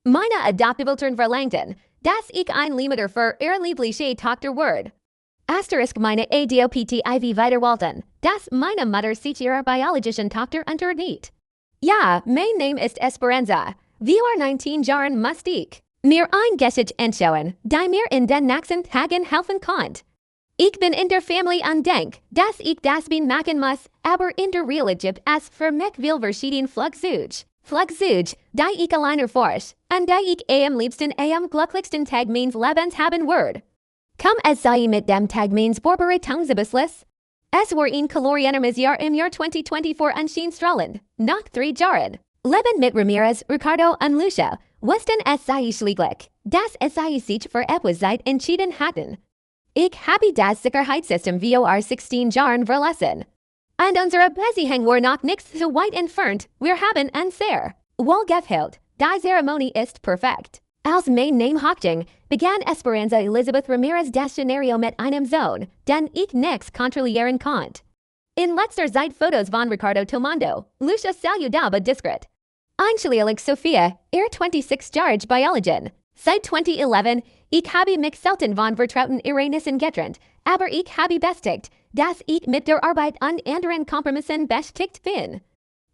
Meine Adoptiveltern verlangten, das ich ein Leihmutter für ihre leibliche Tochter werde. Asterisk meine Adoptiv weiterwalten, das meine Mutter sich ihrer biologischen Tochter unternimmt. Ja, mein Name ist Esperanza. Wir 19 Jahren musste ich mir ein Gesicht anschauen, die mir in den nächsten Tagen helfen konnte. Ich bin in der Familie und denk, dass ich das bin machen muss, aber in der Realität es für mich viel verschieden Flugzeug, die ich alleine forsch, und die ich am liebsten am glücklichsten Tag meines Lebens haben werde. Komm es sei mit dem Tag meines Vorbereitungsbeschluss. Es war ein kalorienermes Jahr im Jahr 2024 anschien strahlend, nach 3 Jahren. Leben mit Ramirez, Ricardo und Lucia, wussten es sei schläglich, dass es sei sich für etwas Zeit entschieden hatten. Ich habe das Sicherheitssystem vor 16 Jahren verlassen. Und unsere Beziehung war noch nicht so weit entfernt, wir haben uns sehr wohl gefühlt. Die Zeremonie ist perfekt. Als mein Name hochging, begann Esperanza Elizabeth Ramirez das Szenario mit einem Sohn, den ich nichts kontrollieren konnte. In letzter Zeit Fotos von Ricardo tomando, Lucia saludaba diskret. Einschließlich Sophia, 26 Jahre Biologin. Seit 2011, ich habe mich selten von vertrauten Ereignissen getrennt, aber ich habe bestätigt, dass ich mit der Arbeit und anderen Kompromissen beschäftigt bin.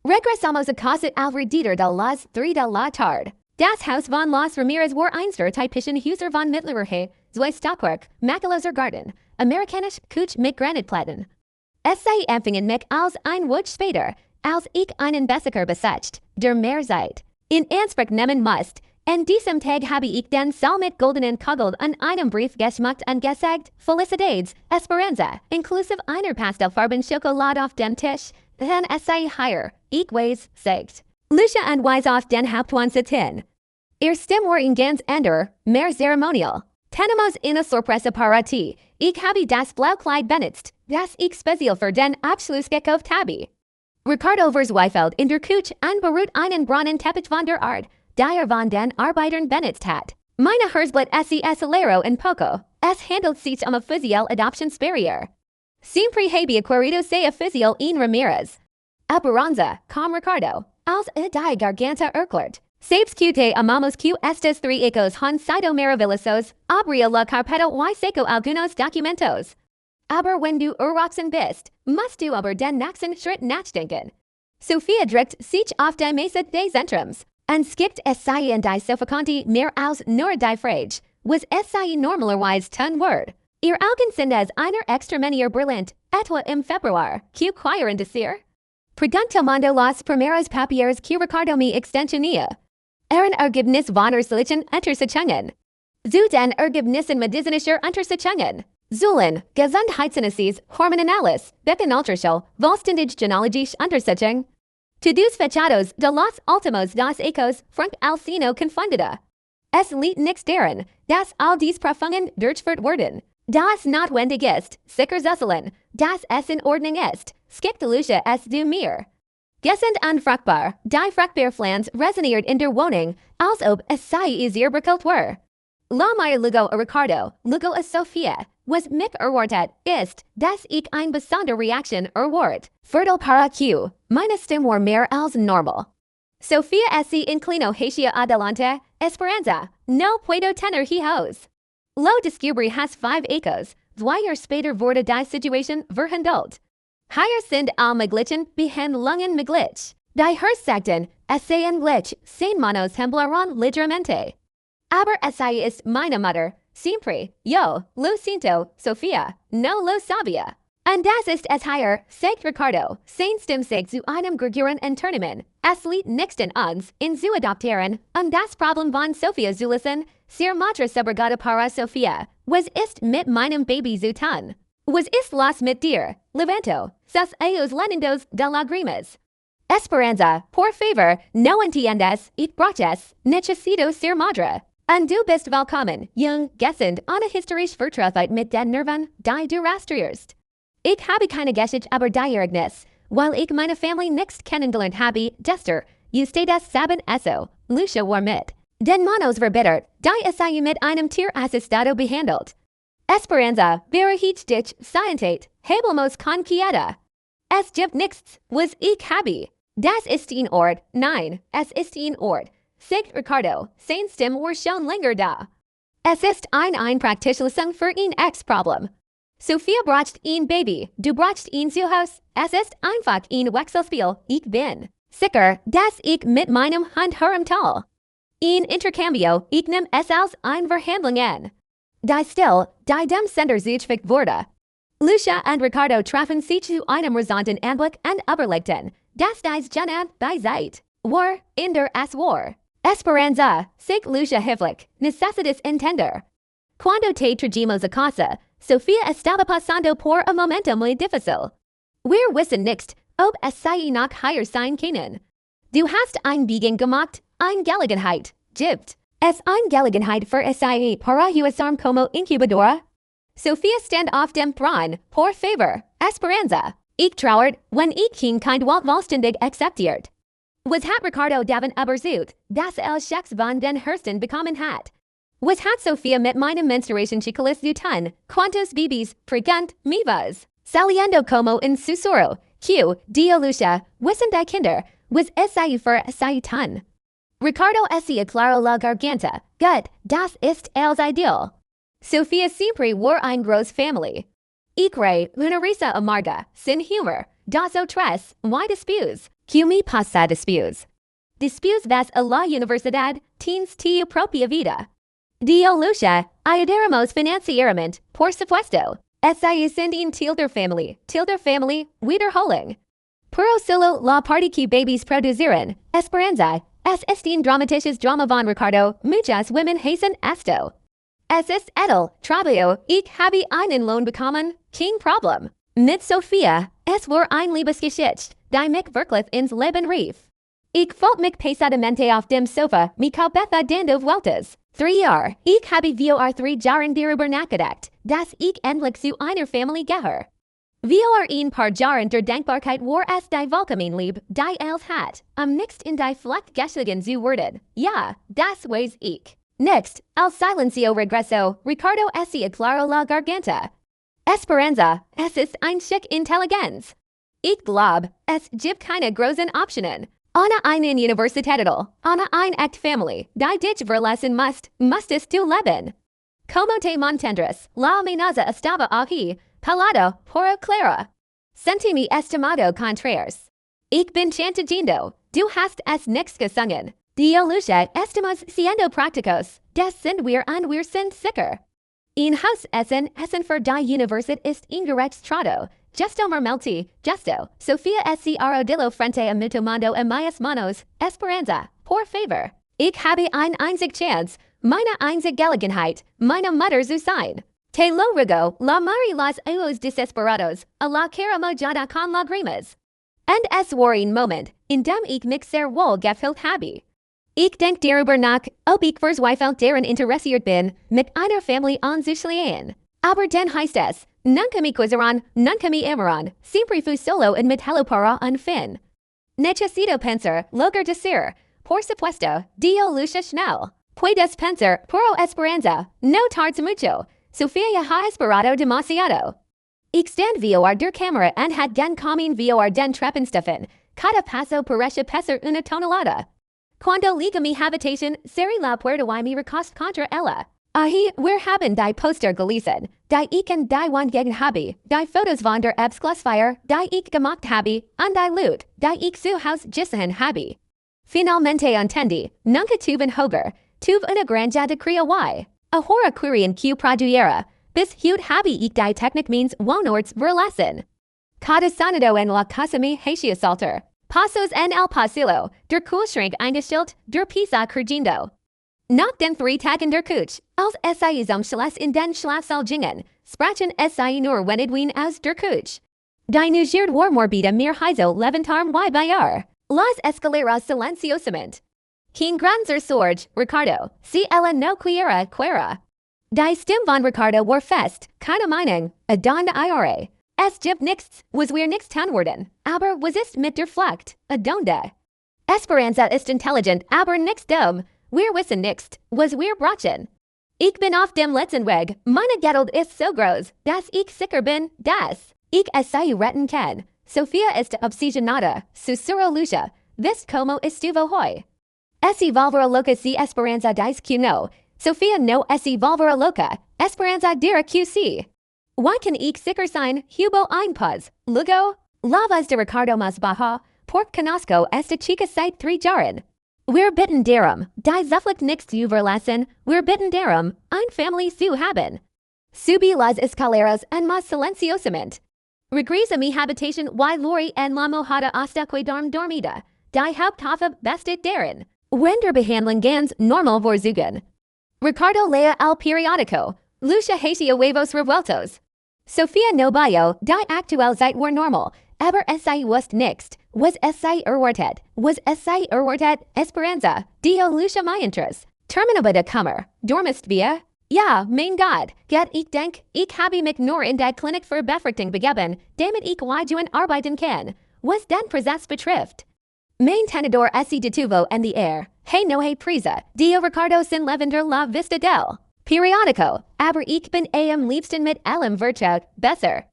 Regresamos a casa alrededor de las 3 de la tarde. Das Haus von Los Ramirez war einster typischen Häuser von mittlerer zwei Stockwerk, makelloser Garten, amerikanisch Couch mit Granitplatten. Es sei empfingen mich als ein Woche später, als ich einen Besicher besetzt, der mehr Zeit in Anspruch nehmen musste. An diesem Tag habe ich den Saal mit goldenen Kugel an einem Brief geschmückt und gesagt, Felicidades, Esperanza, inklusive einer Pastellfarben Schokolade auf dem Tisch, denn es sei hier, ich weiß, sagt Lucia und weise auf den Hauptwohnsitz hin. Ihr Stimm war ein ganz anderer, mehr ceremonial. Tenemos una sorpresa para ti, ich habe das Blaukleid benutzt, das ich speziell für den Abschluss gekauft habe. Ricardo verzweifelt in der Küche und beruht einen braunen Teppich von der Art, der von den Arbeitern benutzt hat. Meine Herzblatt es Alero in poco. Es handelt sich official Adoptionsbarrier. Siempre habe querido ser oficial en Ramirez. Esperanza, com Ricardo, als die garganta erklärt. Sabes que te amamos que estos 3 hijos han sido maravillosos, abría la carpeta y seco algunos documentos. Aber wenn du erwachsen bist, musst du aber den nächsten Schritt nachdenken. Sophia drückt sich auf die Mesa des Zentrums. Und skippt es sei in die Soffocanti mehr als nur die Frage, was es sei normalerweise tun wird. Ihr Augen sind es einer extremenier brillant, etwa im Februar, que quieren decir. Preguntomando los primeros papiers que Ricardo me extensionía. Eran Ergebnis von Ersilichen Untersuchungen. Zu den Ergebnissen medizinischer Untersuchungen. Zullen, Gesundheitsanalyse, Hormonanalyse, Beckenultraschall, Vollständige genealogische Untersuchung. Todos fechados de los últimos 2 hijos Frank Alcino confundida. Es liegt nichts daran, dass all dies Prüfungen durchgeführt wurden. Das notwendig ist, sicher zu sein, dass es in Ordnung ist, skippt Lucia es du mir. Gesund unfruchtbar, die Fruchtbarflanz resoniert in der Wohnung, als ob es sei ihr bekannt war. La Maya Lugo a Ricardo, Lugo a Sophia, was mich erwartet ist, dass ich eine besondere Reaktion erwart. Fertile para Q, meine Stimme war mehr als normal. Sophia se inclino hacia adelante, Esperanza, no puedo tener hijos. Lo descubrí has 5 hijos, 2 Jahre später wurde die Situation verhandelt. Hier sind all Möglichen Behandlungen möglich. Die Herzsagten, es seien gleich, 10 Manos hablaron ligeramente. Aber es sei ist meine Mutter, siempre, yo, lo siento, Sophia, no lo sabía. Und das ist es hier, sagt Ricardo, sein Stimme sagt zu einem gregüren Unternehmen. Es liegt nicht an uns, in zu adoptieren, das Problem von Sophia zu lösen, ser madre sobragada para Sophia. Was ist mit meinem Baby zu tun? Was ist los mit dir, Levanto, sus ellos lenendos de lágrimas? Esperanza, por favor, no entiendes, ich broches, necesito ser madre. Und du bist willkommen, jung, gesund, ohne historisch vertraut mit den Nerven, die du rastrierst. Ich habe keine Geschichte aber die Ereignis, weil ich meine Familie nicht kennengelernt habe, Dester, ustedes saben eso, Lucia war mit. Den Manos verbittert, die es sei mit einem Tier assistado behandelt. Esperanza, wäre ich dich, scientate, hablamos con quieta. Es gibt nichts, was ich habe. Das ist ein Ort, nein, es ist ein Ort. Sagt Ricardo, sein Stim war schon länger da. Es ist ein Praktischlösung für ein X-Problem. Sophia bracht ein Baby, du brachst ein Zuhause, es ist einfach ein Wechselspiel, ich bin sicher, dass ich mit meinem Hund herumtal. Ein Intercambio, ich nehm es als ein Verhandlung an. Die still, die dem Sender zugefügt wurde. Lucia und Ricardo trafen sich zu einem rasanten Anblick und überlegten, dass dies Jana beiseit war, in der es war. Esperanza, sagt Lucia höflich, necessitas entender. Cuando te trajimos a casa, Sofía estaba pasando por un momento muy difícil. Wir wissen nicht, ob es sei noch higher sein können. Du hast ein Biegen gemacht, ein Gelegenheit, gibt es ein Gelegenheit für SIE para usarm como incubadora? Sofía stand auf dem Thron, por favor, Esperanza. Ich trauert, wenn ich kind vollständig akzeptiert. Was hat Ricardo davon überzeugt, dass Schecks von den Hursten bekommen hat? Was hat Sofía mit meinem Menstruationcyclus zu tun, quantos bebés pregant me was? Saliendo como un susurro, Q, dio Lucia, wissen die Kinder, was SIE für SIE tun? Ricardo se aclaró la garganta, gut, das ist els ideal. Sofía siempre war ein groß Family. Ich rei una risa amarga, sin humor, das o tres, y dispus, Q me pasa dispus. Dispus vas a la universidad, teens tu propia vida. Dio Lucia, ayudaremos financieramente, por supuesto. SIE sending tilder family, wiederholing. Puro solo la parte que babies produzieren, Esperanza, es ist dramatisches Drama von Ricardo, muchas women hasten esto. Es ist edel, trabajo, ich habe einen Lohn bekommen, kein Problem. Mit Sofía, es war ein Liebesgeschichte, die mich wirklich ins Leben rief. Ich folgt mich pesadamente auf dem Sofa, mi cabeza dando vueltas. 3 Jahre, ich habe vor 3 Jahren darüber nachgedacht, dass ich endlich zu einer Familie gehöre. Vor ein paar Jahren der Dankbarkeit war es die Volkaminlieb, die els hat, am nächst in die Fleck geschlagen zu werden. Ja, das weiß ich. Next, al silencio regreso, Ricardo se aclaró la garganta. Esperanza, es ist ein Schick Intelligenz. Ich glaub, es gibt keine großen Optionen. Ana einen Universitätstitel, Ana ein Act Family, die dich verlassen musstest du leben. Como te mantendrás, la amenaza estaba aquí, palado, por clara. Sentimi estimado contrarios. Ich bin chantagindo, du hast es nix gesungen. Dio Lucia, estamos siendo prácticos, des sind wir sind sicher. In Haus Essen für die Universität ist ingerecht trato. Gesto mermelti, gesto, Sofía se arrodilló frente a mi tomando en mis manos, Esperanza, por favor. Ich habe ein einzig Chance, meine einzig Gelegenheit, meine Mutter zu sein. Te lo ruego, la mari las ojos desesperados, a la cara mojada con lágrimas. Und es war ein Moment, in dem ich mich sehr wohl gefühlt habe. Ich denk darüber nach, ob ich verzweifelt daran interessiert bin, mit einer Familie anzuschließen. Aber dann heißt es, nunca me quizarán, nunca me amarán, siempre fui solo en mit hello para un fin. Necesito pensar, lograr decir, por supuesto, dio Lucia schnell. Puedes pensar, puro Esperanza, no tardes mucho, Sofía ha esperado demasiado. Ich stand vor der Kamera und hat den Kamin vor den Treppenstufen, cada paso parece pesar una tonelada. Cuando liga mi habitation, cerré la puerta y me recost contra ella. Ahi, wir haben die Poster gelesen, die ich und die Wand gegen habe, die Fotos von der Abschlussfeier, die ich gemacht habe, und die Loot, die ich zu Haus gesehen habe. Finalmente entendi, nunca tuven hogar, tuve una granja de crio y. Ahora querien que produjera, bis heute habe ich die Technik means wohnorts verlassen. Cada sonado en la casa me hacía saltar. Pasos en el pasillo, der Kühlschrank eingestellt, der Pizza creciendo. Nach den 3 Tagen der Küche, als SIE zum Schluss in den Schlafsaal gingen, sprachen SIE nur wenigwen aus der Küche. Die Neugierde war morbida mir heiso levantarm y bayar. Las escaleras silenciosamente. Kein granzer Sorge, Ricardo, si ella no quera. Die Stimme von Ricardo war fest, keine Meinung, adonde ihre. Es gibt nichts, was wir nichts tun werden, aber was ist mit der Flucht, adonde? Esperanza ist intelligent, aber nichts dumm. Wir wissen nicht, was wir brauchen. Ich bin auf dem letzten Weg, meine Geduld ist so groß, dass ich sicher bin, dass ich es retten kann. Sofía está obsesionada, susurró Lucia, vis como estuvo hoy. Esse volvera loca si esperanza dice que no. Sofia no esse volvera loca, esperanza dira que sí. Why can ik sicker sign hubo ein puz, lugo? Lavas de Ricardo mas baja, pork canasco esta chica site 3 jaren. We're bitten darum, die zufflicht nix überlassen, we're bitten darum, ein family su haben. Subi las escaleras en mas silenciosamente. Regresa mi habitation y lori en la mojada hasta que dormida, die Haupthafe bestet darin. Wender behandling ganz normal vorzugen. Ricardo lea al periodico, Lucia hatia huevos revueltos. Sofia no bio, die actual zeit war normal, aber si wust nixt, was si erwartet, esperanza, dio Lucia myentras. Terminaba de kummer, dormist via? Ja, mein God, get ik denk, ik habe mich nur in der Klinik für Befruchtung begeben, damit ich weijuen arbeiten kann, was den Prozess betrifft. Mein tenedor esse detuvo en the air, hey no hey prisa, dio Ricardo sin lavender la vista del. Periodico, aber ich bin am liebsten mit allem Wirtschaft, besser.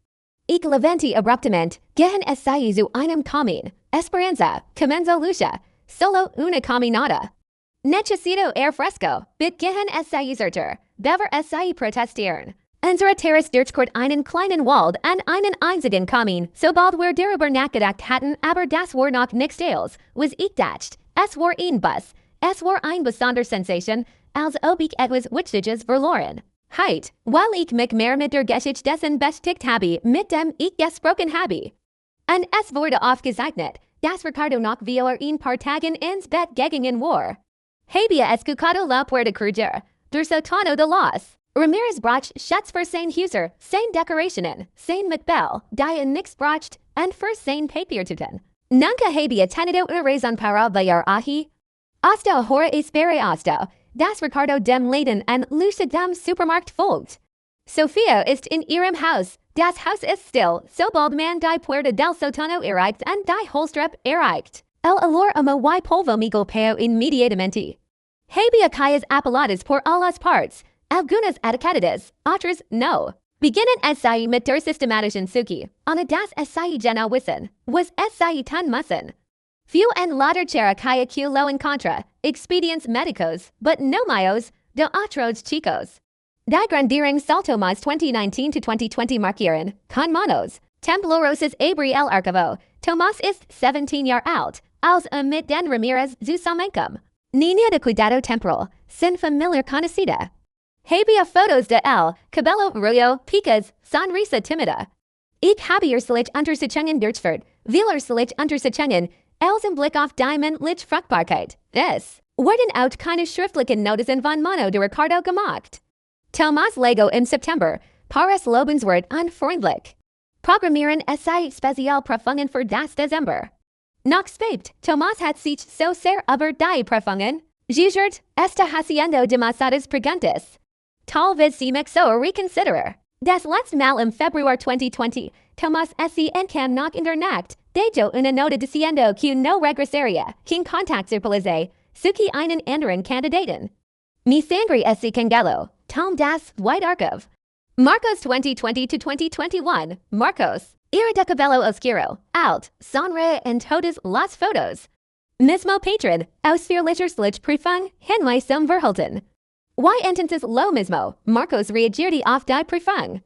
Ich leventi abruptament, gehen si zu einem Kamin, esperanza, comenzo Lucia, solo una caminata. Necesito air fresco, bit gehen si zerter, bever si protestieren. Unsere Terrace durchkort einen kleinen Wald an einen einzigen Kamin, sobald wir darüber nachgedacht hatten, aber das war noch nichts Tales, was ich dacht, es war ein Bus, es war ein besonder Sensation, als ob ich etwas Wichtiges verloren. Heit, weil ich mich mehr mit der Geschichte dessen beschäftigt habe, mit dem ich gesprochen habe. Und es wurde aufgezeichnet, dass Ricardo noch vor ein paar Tagen ins Bett gegangen war. Había escuchado la puerta crujera, der sótano de los. Ramirez brach Schutz für sein Huser, sein Decorationen, sein Macbell, die nix bracht, und für sein Papiertuten. Nunca había tenido una razón para vallar ahi. Hasta ahora espere hasta, das Ricardo dem Laden und Lucia dem Supermarkt folgt. Sofia ist in ihrem Haus, das Haus ist still, sobald man die Puerta del Sótano erreicht und die Holstrep erreicht. El olor amo y polvo miguel peo inmediatamente. Había calles apeladas por a las partes, algunas etiquetadas, otras no. Beginnen si mit der systematischen Suki, ana das si gena wissen, was si tun müssen. Few en laderchera kaya que lo encontra, expedients médicos, but no mayos, de otros chicos. Die Grandierung Salto más 2019 to 2020 markieren, con manos. Temblorosis abri el archivo, Tomas ist 17 Jahre alt, als mit den Ramirez zusammenkommen. Niña de cuidado temporal, sin familiar conocida. Había fotos de el, cabello rubio, picas, sonrisa tímida. Ich habe ihr Slich unter Sichungen durchführt, will ihr Slich unter Sichungen, els im Blick auf Diamond Lich Fruchtbarkeit. Es wurden auch keine schriftlichen Notizen von Mano de Ricardo gemacht. Thomas Lego im September, Paris Lobenswort unfreundlich. Programmieren si spezial Prüfungen für das Dezember. Nach Spapt, Thomas hat sich so sehr über die Prüfungen geirrt, está haciendo demasiadas preguntas. Tal vez sie mich so reconsiderer. Das letzte Mal im Februar 2020, Thomas se encam nach in der Nacht, dejo una nota diciendo que no regresaría, quien contactarse, suki einen anderen Kandidaten. Mi sangre se congelo, Tom das White Archive. Marcos 2020 to 2021, Marcos. Ihre de cabello oscuro, alt, sonre en todas las fotos. Mismo patron, ausführlicher Slich Prüfung, Henwei zum Verhalten. Y entonces lo mismo, Marcos reagierte auf die Prüfung.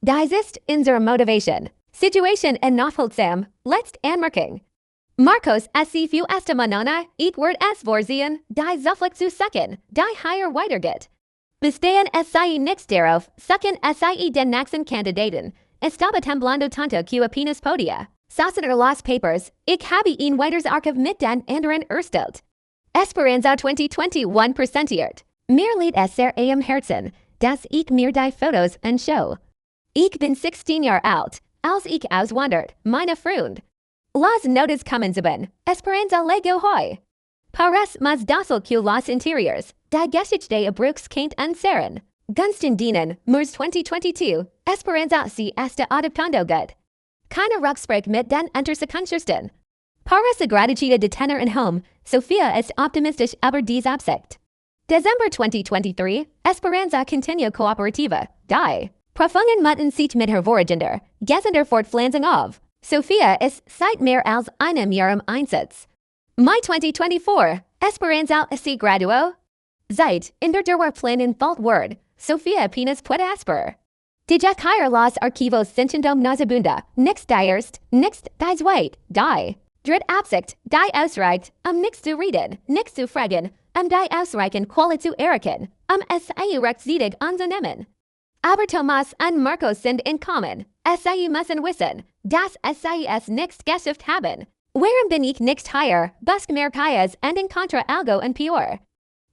Dies ist unsere Motivation. Situation en Nachholzam, letzt Anmerkung. Marcos se für esta mañana, ich word es vorsehen, die Zufflicht zu sucken, die higher weitergeht. Bestehen si nix darauf, sucken si den nächsten Kandidaten. Estaba temblando tanto que apenas podia. Sassen las papers, ich habe ihn weiters Archiv mit den anderen erstellt. Esperanza 2021 präsentiert. Mir lied es sehr am Herzen, dass ich mir die Fotos anschaue. Ich bin 16 Jahre alt, als ich auswandert, meine Freund. Las notas kommen zuben, Esperanza lego hoy. Pares mas docil que los interiors, die Geschichte Brooks Kent und Saren. Gunston Dienen, Murs 2022, Esperanza si está adoptando gut. Keine Rücksprech mit den Untersekundschaften. Pares agradecida de tener en home, Sofia ist optimistisch über dies Absicht. December 2023, Esperanza continue cooperativa, die. Prüfungen müssen sich mit hervorgender, gesender fortpflanzung auf. Sofia ist seit mehr als einem Jahr im Einsatz. Mai 2024, Esperanza si graduo? Zeit, in der Dauerplan fault word, Sophia Penis put asper. Die Jackhier los Archivos Sintendom Nazabunda, nix erst, nix dies white, die. Drit Absicht, die Ausreicht, nix zu reden, nix zu fragen, die Ausreichen qualit zu erken, SIU recht ziedig anzunehmen. Aber Thomas und Marcos sind in common, SIU müssen wissen, das SIS nix Geschäft haben. Warum bin ich nicht hier, busk mehr Kayas und in contra algo und pure.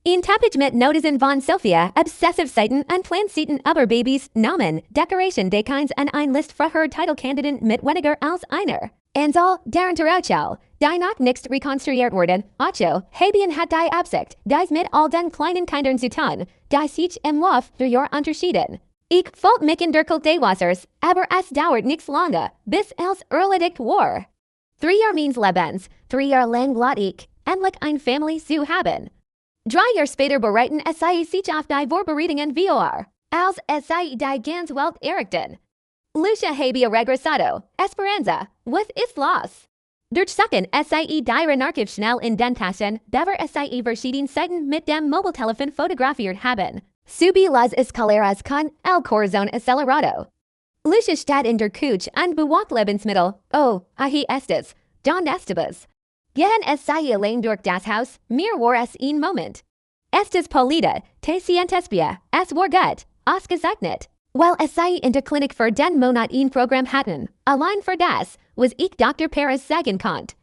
In Tappage mit Notizen von Sophia, obsessive Seiten und Planseiten aber Babys, Namen, Decoration des Kinds und ein List für her Titelkandidaten mit weniger als einer. Ansal, deren Terauchal, die noch nicht rekonstruiert worden, Ocho, Habien hat die Absicht, dies mit all den kleinen Kindern zu tun, die sich im Lauf der Jahr unterschieden. Ich folgt mich in der Kult des Wassers, aber es dauert nichts lange, bis els erledigt war. 3 Jahr means Lebens, 3 Jahr lang lot ich, endlich ein Family zu haben. 3 Jahr später bereiten SI sich auf die Vorbereitungen vor, als SI die ganz Welt errichten. Lucia habia regresado, Esperanza, was ist los? Durch Sachen SIE die Renarchiv schnell in den Taschen, bever SIE verschieden Seiten mit dem Mobiltelefon fotografiert haben. Subi las escaleras con el corazón acelerado. Lucia steht in der Küche und bewagt Lebensmittel. Oh, ahi estes, don estabas. Gehen SIE allein durch das Haus, mir war es ein Moment. Estes Polita, te sientes bien, es war gut, ausgezeichnet. Weil SIE in der Klinik für den Monat ein Programm hatten, allein für das, was ich Dr. Perez sagen konnte.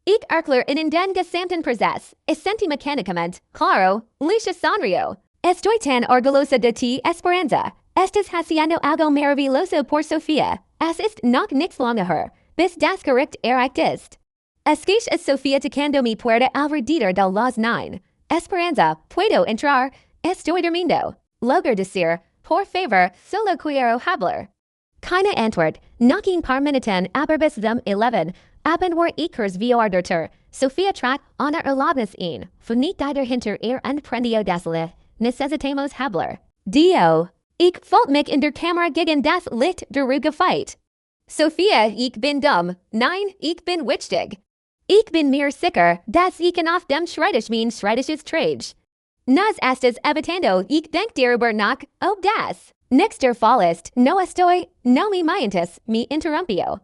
Ich erkläre in den gesamten Prozess, es senti mechanicament, claro, Lucia sonrió. Estoy tan orgullosa de ti, Esperanza. Estás haciendo algo maravilloso por Sofía. Es ist noch nichts lange her, bis das Gericht erreicht ist. Esquiche es Sofía tocando mi puerta alrededor de las 9. Esperanza, puedo entrar, estoy durmiendo. Logro decir, por favor, solo quiero hablar. Keine Antwort, noch ein paar Minuten, aber bis dem 11. Abend war ichers vor Sofía trat ohne Erlaubnis ein, nicht hinter ihr und prendió das Licht. Necesitamos hablar. Dio. Ich folgt mich in der Kamera gegen das Licht der Ruge fight. Sophia, ich bin dumm. Nein, ich bin wichtig. Ich bin mir sicher, dass ich auf dem Schreibtisch mein Schreibtisches trage. Nas estes evitando, ich denk darüber nach, ob das nicht der Fall ist, no estoy, no me mientes, me interrumpio.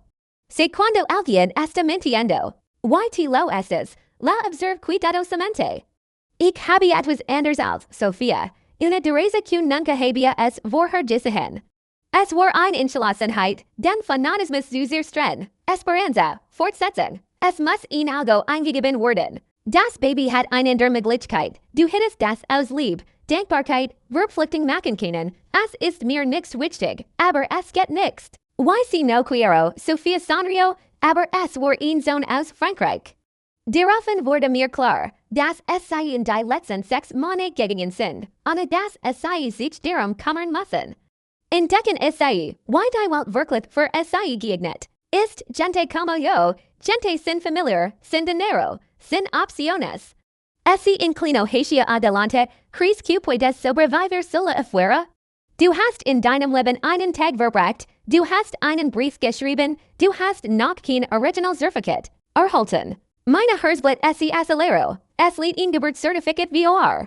Se cuando alguien está mintiendo. Y lo estes, la observe cuidadosamente. Ich habe etwas anders als Sophia. Una dureza que nunca había es vorher gesehen. Es war ein Entschlossenheit, den Fanatismus zu zerstreuen. Esperanza, Fortsetzung. Es muss in algo eingegeben werden. Das Baby hat eine Möglichkeit. Du hättest das aus Lieb, Dankbarkeit, Verpflichtung machen können. Es ist mir nicht wichtig, aber es geht nicht. Y no quiero, Sophia sonrió, aber es war ein Sohn aus Frankreich. Daraufhin wurde mir klar, dass SIE in die letzten 6 Monate gegangen sind, ohne dass SIE sich darum kümmern müssen. Entdecken SIE, why die Welt wirklich für SIE geeignet ist, gente como yo, gente sin familiar, sin dinero, sin opciones. Si inclino hacia adelante, crees que puedes sobrevivir sola afuera? Du hast in deinem Leben einen Tag verbracht, du hast einen Brief geschrieben, du hast noch kein Original Certificate erhalten. Meine Herzblatt SI Acelero, es liegt ein Geburtszertifikat vor.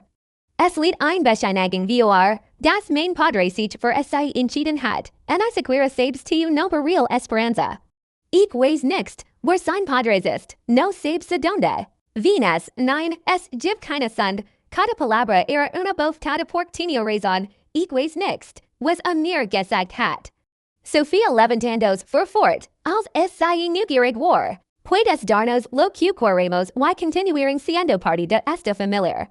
Es liegt ein Bescheinigung vor, das mein Padre sich für SI entschieden hat, und ich sequere selbst tu no per real Esperanza. Ich weiß nicht, wo sein Padre ist, no selbst de donde. Venus, nein, es gibt keine Sund, cada palabra era una boftada por tenio razón, ich weiß nicht, was mir gesagt hat. Sophia levantandos für fort, als SI neugierig war. Puedes darnos lo que queremos y continuar siendo parte de esta familia.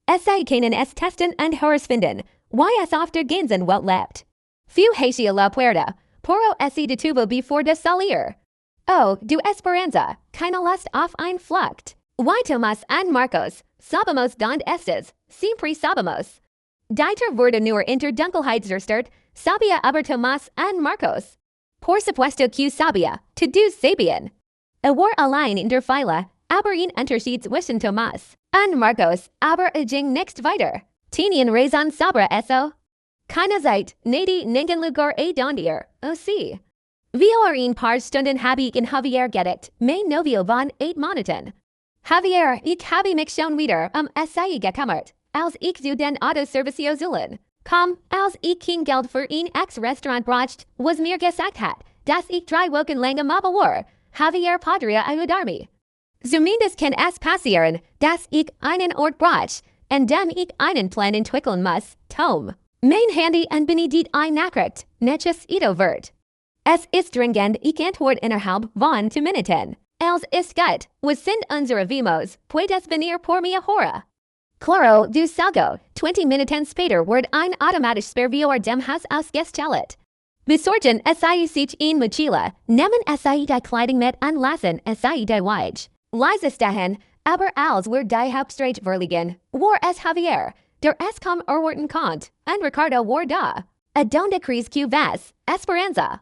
SI können es testen und herausfinden, y es auf der ganzen Welt lebt. Few hacia la puerta, poro SI detuvo before de salir. Oh, du Esperanza, keine Lust auf ein Flucht. Y Tomas und Marcos, sabemos dónde estes, siempre sabemos. Dieter wurde nur in der Dunkelheit zerstört, sabia aber Tomas und Marcos. Por supuesto que sabia, todos sabían. War allein in der Fila, aber ein Unterschied zwischen Tomas und Marcos, aber ging nicht weiter. Tenien razón sobre eso. Keine Zeit, nadi ningún lugar donde oh sí. Vor ein paar Stunden habe ich in Javier gedeckt, mein Novio von 8 Monaten. Javier, ich habe mich schon wieder SI gekümmert, als ich zu den Autoservicio zullen. Als ich kein Geld für ein Ex-Restaurant bracht, was mir gesagt hat, dass ich 3 Wochen lang am war. Javier podría ayudarme. Zumindest kann es passieren, dass ich einen Ort brach, an dem ich einen Plan entwickeln muss, Tom. Mein Handy anbietet ein Nachricht, necessito wird. Es ist dringend, ich antwort innerhalb von 2 Minuten. Els ist gut, was sind unsere Vimos, puedes venir por mi ahora. Claro, du salgo, 20 Minuten später wird ein automatisch Sperrvior dem Haus ausgestellt. Besorgen SI sich in Mochila, nehmen SI die Kleidung mit anlassen SI die Weich. Leises dahin, aber als wir die Hauptstraat verliegen, war es Javier, der es kom erwarten konnt, und Ricardo war da. Adonde crees que vas, Esperanza.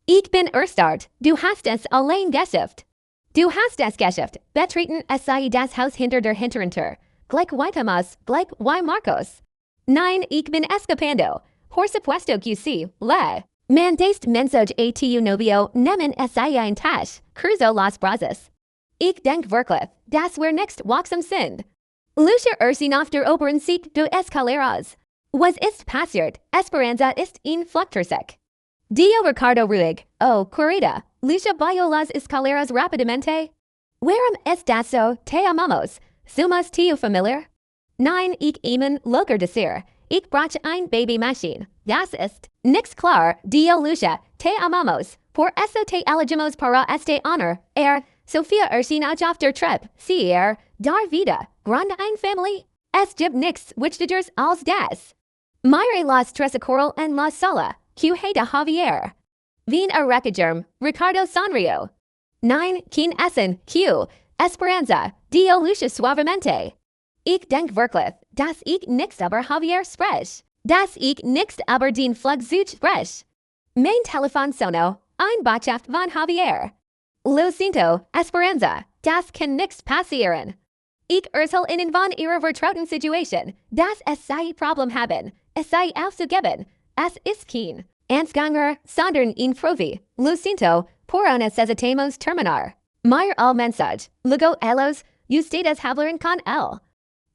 Ich bin erstaunt, du hast es allein geschafft. Du hast es geschafft, betreten SI das Haus hinter der Hintertür. Gleich Thomas, gleich Marcos. Nein, ich bin escapando. Por supuesto que sí, le. Mandaste mensaje a tu novio, nehmen SI ein Tasch, cruzo las brazos. Ich denk wirklich, dass wir next walksam sind. Lucia Ursin auf der oberen Seat du Escaleras. Was ist passiert? Esperanza ist in Fluktersek. Dio Ricardo ruhig. Oh, querida. Lucia bajo las escaleras rapidamente. Warum es das so? Te amamos. Sumas tu familiar? Nein, ich Ihnen locker decir. Ich brauche ein Babymaschine. Das ist nix klar. Dio Lucia. Te amamos. Por eso te elegimos para este honor. Sophia Ursin auf der Trip. Sie dar vida. Grande ein Family. Es gibt nix wichtigers als das. Mire las tres coral en la sala. Que de Javier. Vin a recagerm. Ricardo Sonrio. Nein, kein Essen. Q. Esperanza. Dio Lucia suavemente. Ich denk wirklich, dass ich nix aber Javier sprech. Dass ich nix aber den Flugzeug sprech. Mein Telefon sono. Ein Botschaft von Javier. Lo siento, Esperanza. Das kann nix passieren. Ich erzähl Ihnen von ihrer vertrauten Situation, dass es sei Problem haben. Es sei aufzugeben. Es ist kein Ansganger, sondern in Provi. Lo siento, por necesitamos terminar. Mir al mensage. Luego elos, ustedes hablaron con él.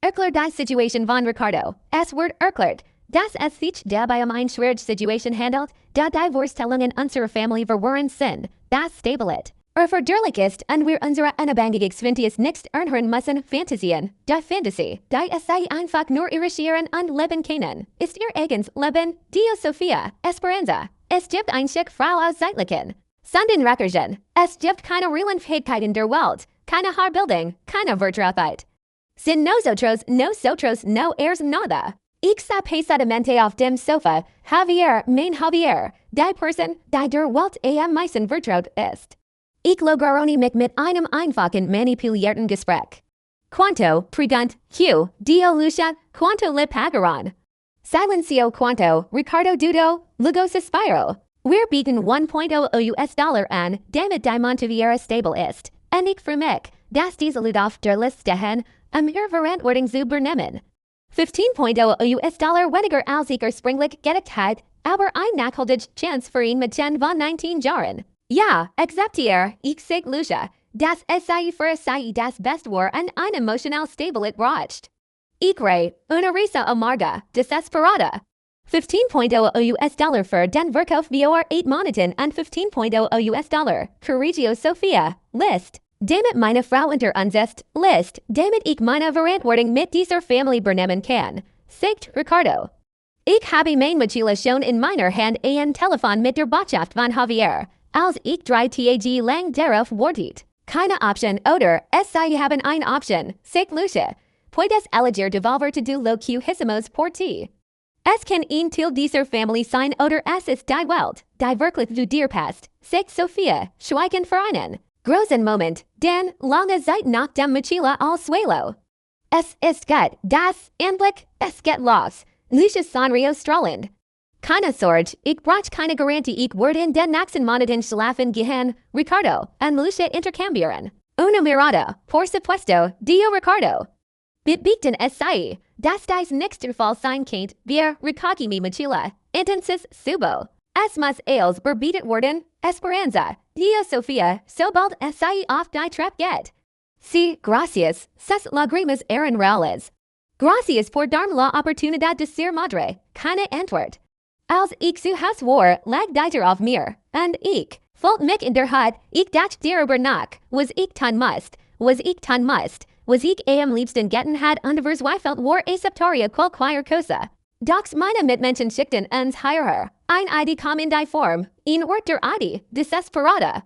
Erklärt die Situation von Ricardo. Es wird erklärt, dass es sich dabei eine schwierige Situation handelt, da die Vorstellungen unserer Familie verworren sind, das Stabilit. Verderlich ist und wir unsere unabhängige Xvintius nicht erneuern müssen Fantasien. Die Fantasy, die es sei einfach nur irritieren und leben können, ist ihr eigens Leben, Dio Sophia, Esperanza. Es gibt ein Schick Frau aus Zeitlichen. Sanden Reckergen. Es gibt keine realen Fähigkeiten der Welt, keine Haarbildung, keine Vertrautheit. Sin nosotros, no eres nada. Ich sap pesadamente auf dem Sofa, Javier, mein Javier, die Person, die der Welt am meisten vertraut ist. Ich logroni mich mit einem einfachen manipulierten Gespräch. Quanto, pregunt, Q, Dio Lucia, quanto le pagaron? Silencio quanto, Ricardo Dudo, luego suspiro. Wir bieten $1.0 an, damit die Monteviera stable ist. Und ich für mich, dass diese Lud auf der Liste stehen, ihr Verantwortung zu übernehmen. $15 weniger als ich springlich gedacht hat, aber ein nachhaltige Chance für ihn mit 10 von 19 Jahren. Ja, akzeptiere, ich sag Lucia, dass es sei für sei das Beste war und ein emotional stabilit braucht. Ich rei, una risa amarga, desesperada. $15 für den Verkauf vor 8 Monaten und $15 Corregio Sophia, List. Damit meine Frau unter uns ist, List, damit ich meine Verantwortung mit dieser Familie übernehmen kann, sagt Ricardo. Ich habe mein Mochila schon in meiner Hand ein Telefon mit der Botschaft von Javier, als ich 3 Tage lang darauf wartet. Keine Option oder es sei haben eine Option, sagt Lucia. Puedes elegir devolver to do lo que hicimos por ti. Es kann ein Teil dieser Familie sein oder es ist die Welt, die wirklich zu dir passt, sagt Sophia, schweigen vereinen. Großen Moment, denn lange Zeit nach dem Mochila al suelo. Es ist gut, das Anblick, es geht los. Lucia Sonrio strahlend. Keine Sorge, ich brauch keine Garantie, ich werde in den nächsten Monaten schlafen gehen, Ricardo, und Lucia intercambieren. Una mirada, por supuesto, Dio Ricardo. Bitbieten es sei, dass dies nicht der Fall sein kennt, wir Rikaki mi Mochila, entonces subo. Es muss eils verbietet worden, Esperanza, Dio Sophia, sobald es sei auf die Treppe geht. Sí, gracias, ses lágrimas eran reales. Gracias por darme la oportunidad de ser madre, keine Antwort. Als ik zu Haus war, lag dieter auf mir, and ik, voelt mich in der Hut, ik dacht darüber nach, was ik tun must, was ik am liebsten getten had under Zweifelt war acceptaria qualquier cosa. Docs meine Mitmenschen schickten uns hierher, ein ID kam in die Form, in Ort der ID, desesperada.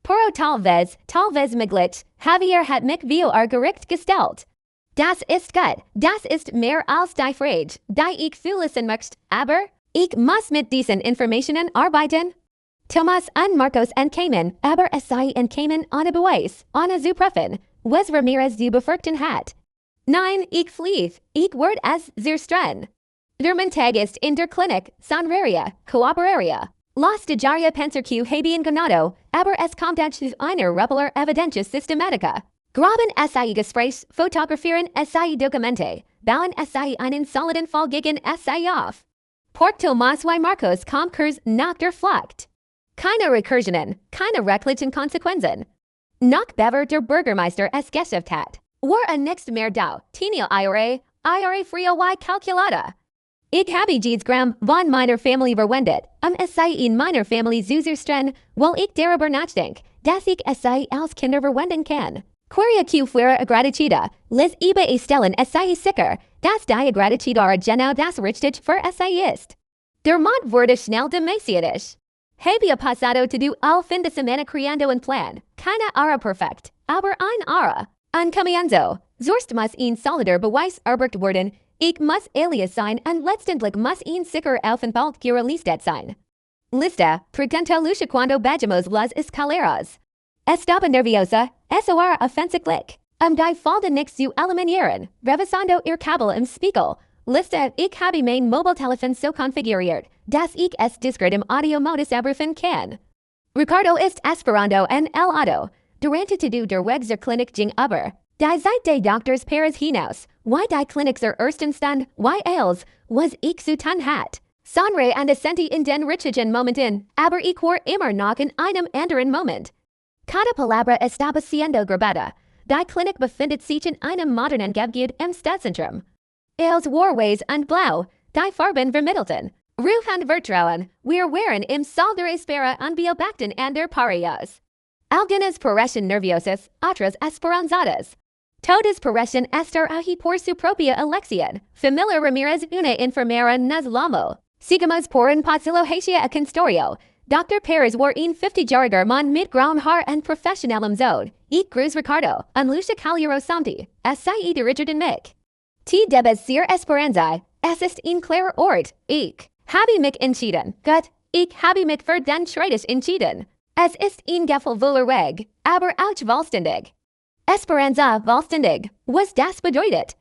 Pero talvez möglich, Javier hat mich via Gericht gestellt. Das ist gut, das ist mehr als die Frage, die ich zulassen möchte, aber ich muss mit diesen Informationen arbeiten. Thomas und Marcos entkamen, aber es sei entkamen ohne Beweis, ohne zu prüfen, was Ramirez die befürchten hat. Nein, ich fliehe, ich werde es sehr streng. Der Montag ist in der Klinik, Sonraria, Cooperaria. Los Diaria pensar que habían ganado, aber es kommt zu einer Revelar Evidencia Systematica. Graben SI Gesprächs, fotografieren SI Dokumente, bauen SI einen soliden Fall gegen SI auf. Port Thomas y Marcos Comkurs nach der Flucht. Keine Rekursionen, keine rechtlichen Konsequenzen. Nach Bever der Bürgermeister es geschafft hat. War a next mehr da, Tinio ihre frio y calculada. Ich habe Gram von meiner Familie verwendet, SI in meiner Familie zu zerstreuen, weil ich darüber nachdenke, dass ich SI als Kinder verwenden kann. Queria que fuera agradecida, les iba a stellen SI sicher, dass die agradecida genau das richtig für SI ist. Der Mond wurde schnell demasiatisch. Había pasado todo el fin de semana creando un plan, keine Ara perfekt, aber ein Ara. An comienzo, Zorst muss ihn solider Beweis erbracht worden, ich muss alias sein und letztendlich muss ihn sicher Aufenthalt gelistet sein. Lista, presenta lucha cuando bajamos las escaleras. Estaba nerviosa, eso era offensichtlich. Die falda nix zu eliminieren, revisando ihr Kabel im Spiegel. Lista, ich habe mein Mobiltelefon so konfiguriert, dass ich es diskret im Audio-Modus abrufen kann. Ricardo ist esperando en el auto. Durante todo der Weg zur Klinik ging aber. Die Zeit des Doktors Perez hinaus, why die Klinik zur ersten Stand, why als, was ich zu tun hat. Sonre und Assenti in den richtigen Momenten, aber ich war immer noch in einem anderen Moment. Cada palabra estaba siendo grabada. Die Klinik befindet sich in einem modernen Gebäude im Stadtzentrum. Els war weiß und blau, die Farben vermittelten. Ruf und Vertrauen, wir waren im Saal der Espera und beobachten an der Parias. Algunas parecen nerviosas, otras esperanzadas. Todas parecen estar ahí por su propia elección. Familia Ramirez una enfermera nos llamó. Sigamos por un pasillo hacia a consultorio. Dr. Perez war ein 50-jähriger Mann mit grauen Haar und professionellem Zod. Ich grüß Ricardo, und Lucia Calero Santi, es sei dirigierten mich. T debes ser Esperanza, es ist ein klarer Ort, ich habe mich entschieden, gut, ich habe mich für den Schritt entschieden. Es ist ein gefühlvoller Weg, aber auch vollständig. Esperanza vollständig, was das bedeutet.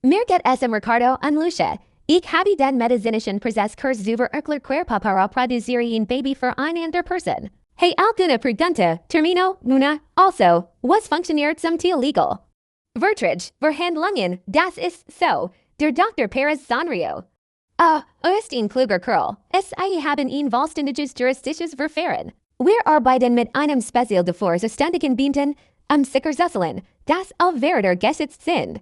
Mir geht es Ricardo und Lucia. Ich habe den medizinischen Prozesskurs über Erklärung para producir ein Baby für eine andere Person. Hey alguna pregunta, termino, una, also, was funktioniert zum Teil legal? Vertrag, Verhandlungen, das ist so, der Dr. Perez Sonrio. Ist ein kluger Kerl, es haben ihn vollständiges juristisches Verfahren. Wir arbeiten mit einem Spezial davor zuständigen Bienten, sicherzustellen, dass alle Werte geschützt sind.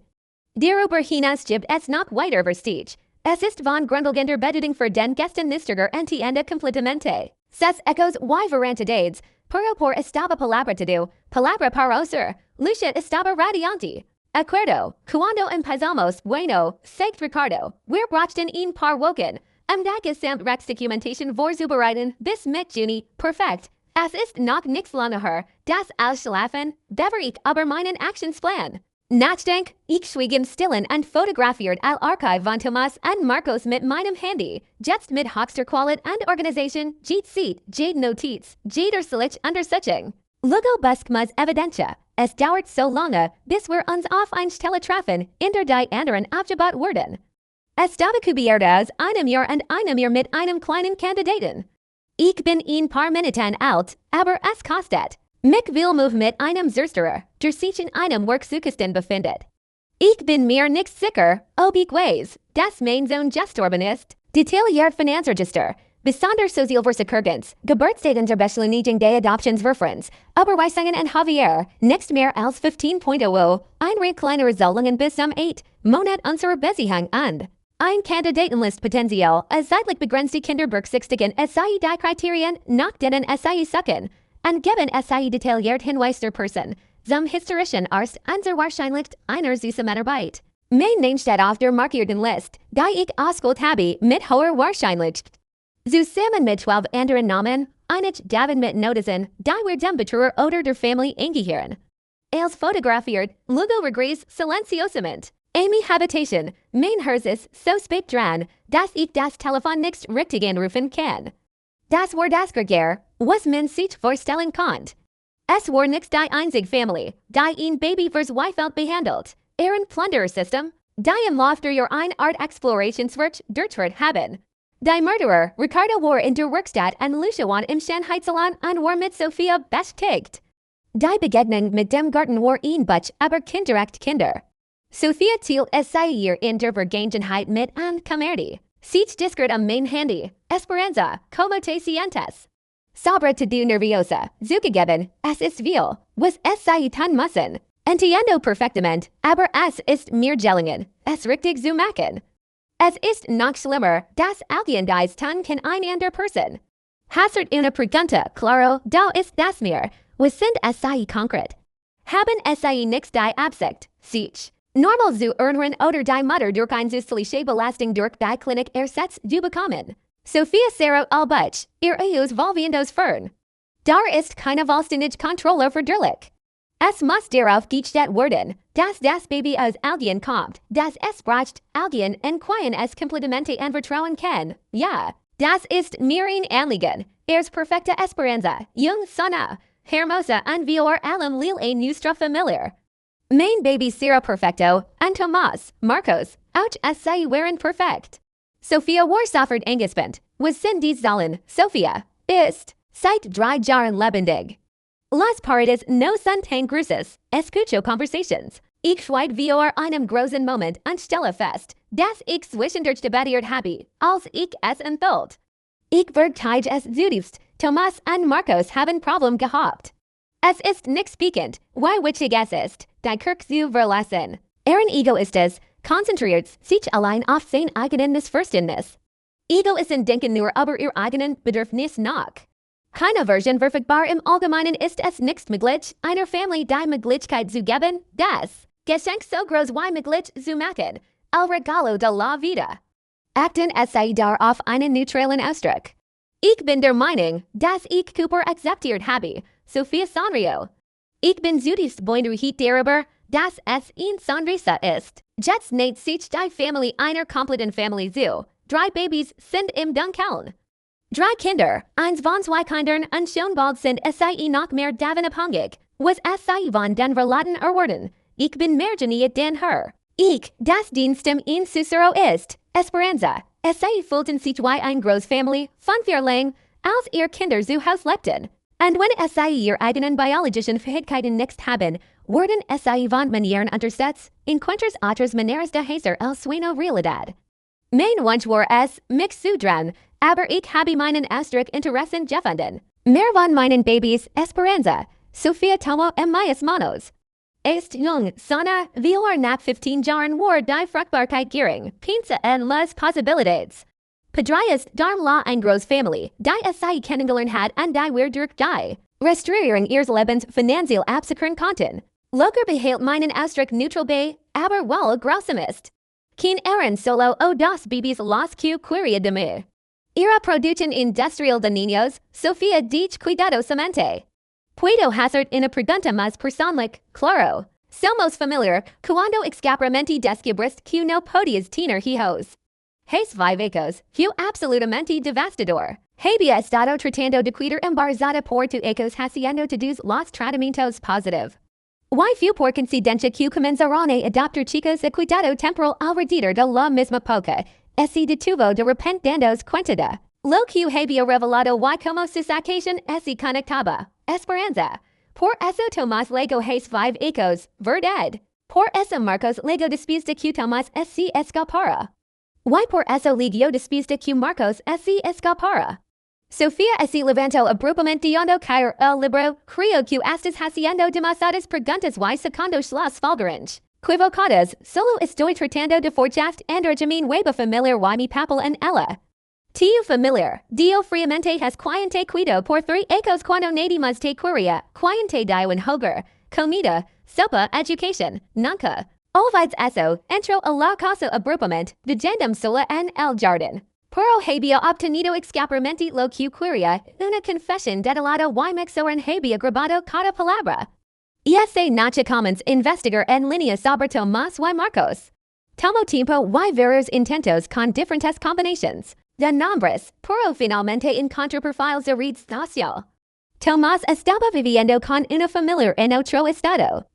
Darüber hinaus gibt es noch weitere Verstehe. Es ist von grundlegender Bedeutung für den Gästen nistiger Entiende completamente. Ses ecos y variantidades, pero por estaba palabra todo, palabra para usar, Lucia estaba radiante. Acuerdo, cuando empezamos, bueno, sagt Ricardo, wir brachten ihn paar Wochen, da gesamt Rechtsdokumentation vorzubereiten, bis mit Juni, perfekt. Es ist noch nichts lange das Ausschlafen, bever ich aber meinen Actionsplan. Nachdenk, ich schwieg im Stillen und fotografiert al Archive von Thomas und Marcos mit meinem Handy, jetzt mit höchster Qualität und Organisation, jede Seat, jede Notiz, jeder Silich Untersuchung. Luego buscamos Evidencia, es dauert so lange, bis wir uns auf eine Stelle treffen, in der die anderen abgebaut wurden. Estaba cubierto aus einem Jahr und einem Jahr mit einem kleinen Kandidaten. Ich bin ein paar Minuten alt, aber es kostet. Mich will move mit einem Zersterer, der sich in einem Worksuchisten befindet. Ich bin mir nicht sicher, ob ich weiß, dass mein Sohn gestorben ist. Detailliert Finanzregister, Besonder Sozialversorgungs, Geburtstagen der beschleunigen der Adoptionsverfrens, Überweisungen an Javier, nicht mehr als 15.00, ein kleinere Zahlungen bis zum 8 Monat unserer Beziehung an. Ein Kandidatenlist potenziell, als zeitlich begrenzte Kinder berücksichtigen SAI die Kriterien, nach denen SAI suchen, angeben SAI detailliert Hinweis der Person, zum historischen Arzt unser wahrscheinlich einer süßen Mitarbeit. Mein Name steht auf der markierten List, die ich ausgeholt habe, mit hoher Wahrscheinlichkeit. Zusammen mit 12 anderen Namen, einige David mit Notizen, die wir dem Betreuer oder der Familie eingehören. Als fotografiert, luego regres silenciosamente. Amy Habitation, mein Herz ist so spät dran, dass ich das Telefon nicht richtig anrufen kann. Das war das Gregär, was man sich vorstellen konnt. Es war nicht die einzige Familie, die ein Baby fürs Zweifeld behandelt. Ihren Plunderer-System, die im Laufe der eine Art Explorationswirk durchführt haben. Die Mörderer, Ricardo war in der Werkstatt und Lucia war im Schönheitssalon und war mit Sophia beschäftigt. Die Begegnung mit dem Garten war ein Butch, aber kinderrecht Kinder. Sophia tielt es sei ihr in der Vergangenheit mit und Camerdi. Sich diskret am mein Handy. Esperanza, como te sientes? Sobre todo nerviosa, zugegeben, es ist viel, was es sei tun müssen. Entiendo perfectamente, aber es ist mir gelungen, es richtig zu machen. Es ist noch schlimmer, dass alguien dies tun kann eine andere Person. Hazard una pregunta, claro, da ist das mir, was sind es sei konkret? Haben es sei nix die Absicht, sich. Normal zu ernähren oder die Mutter durch eine zusätzliche Belastung durch die Klinik ersetzt zu bekommen. Sophia Sarah Albutch, ihr Eus Volviendos fern. Dar ist keine vollständige Kontrolle verderlich. Es muss darauf gestellt werden, dass das Baby aus alguien kommt, dass es braucht alguien in quien es completamente anvertrauen kann. Ja, das ist mir ein Anliegen. Perfecta Esperanza, jung sana, hermosa und vor allem lil a nuestra familiar. Mein Baby será perfecto, und Tomás, Marcos, auch es sei waren perfekt. Sophia war sofort angespannt, was sind die Zahlen, Sophia, ist, seit 3 Jahren lebendig. Las paredes no son tan gruesas, escucho conversations. Ich schweig vor einem großen Moment und stelle fest, dass ich zwischendurch debattiert habe, als ich es enthielt. Ich verteide es zutiefst, Tomás und Marcos haben Problem gehabt. Es ist nicht pikant, wie wichtig es ist, die Kirche zu verlassen. Egoistes, konzentriert sich allein auf sein eigenes Verständnis. Egoisten denken nur über ihr eigenen Bedürfnis nach. Keine Version verfügbar im Allgemeinen ist es nicht möglich, einer Familie die Möglichkeit zu geben, das Geschenk so groß wie möglich zu machen, el regalo de la vida. Achten es sei auf einen neutralen Ausdruck. Ich bin der Meinung, dass ich Cooper akzeptiert habe, Sophia Sanrio. Ich bin zutiefst beunruhigt darüber, dass es ein Sonrisa ist. Jetzt nennt sich die Familie einer kompletten Familie zu. 3 Babys sind im Dunkeln. 3 Kinder, 1 von 2 Kindern und schon bald sind es sei noch mehr davon abhängig, was es sei von den Verlaten erwarten. Ich bin mehr geniert denn her. Ich, das Dienstem in Cicero ist, Esperanza. Es sei fühlten sich wie ein Großfamilie, von 4 lang, als ihr Kinder zu Haus lebten. Und wenn es sei ihr eigenen biologischen Fähigkeiten nicht haben, wurden es sei von Manieren untersetzt, encuentras otras maneras de hacer el sueño realidad. Mein Wunsch war es, mich zu dran, aber ich habe meinen Ausdruck Interessen gefunden. Mehr von meinen Babys, Esperanza, Sophia Tomo en mis manos. Ist jung, sana, vor nach 15 Jahren war die Fruchtbarkeit gering, piensa en las posibilidades. Padraias darm la ein Großfamilie, die es sei kennengelernt hat und die wir durch die Restruierung ihres Lebens finanziell absichern konnten. Locker behält meinen Ausdruck neutral bei, aber weil grausam ist. Kein Ehren solo o dos Babys las que quería de mí. Ihre producción industrial de niños, Sofía dich cuidadosamente. Puedo hacer una pregunta más personal, claro. Somos familiar cuando escapamente descubres que no podías tener hijos. Hace vivecos, fue absolutamente devastador. Había estado tratando de cuidar embarazada por tu hijos haciendo todos los tratamientos positivos. Y fue por coincidencia que comenzaron a adoptar chicos de cuidado temporal alrededor de la misma época. Ese detuvo de repente dandos cuenta. Lo que había revelado y como su sacación se conectaba. Esperanza. Por eso Tomás Lego hace 5 hijos, verdad. Por eso Marcos Lego después de que Tomás se escapara. Y por eso ligio despiste que Marcos se escapara. Sofía se levantó abruptamente hondo caer el libro, creo que estás haciendo demasiadas preguntas y sacando las falgarange. Equivocadas, solo estoy tratando de forjast androgemin weba familiar y mi papel en ella. Tío familiar, dio friamente has quiente cuido por 3 ecos cuando nadie más te quería, quiente dio en hogar, comida, sopa, education, nunca. Olvides eso, entro a la casa abruptamente, vigendum sola en el jardín. Pero había obtenido escapamente lo que quería, una confesión detallada y mexo en había grabado cada palabra. Ese noche comenzó investigar en línea sobre Tomás y Marcos. Tomó tiempo y varios intentos con diferentes combinaciones de nombres, pero finalmente encontró perfiles de red social. Tomás estaba viviendo con una familia en otro estado.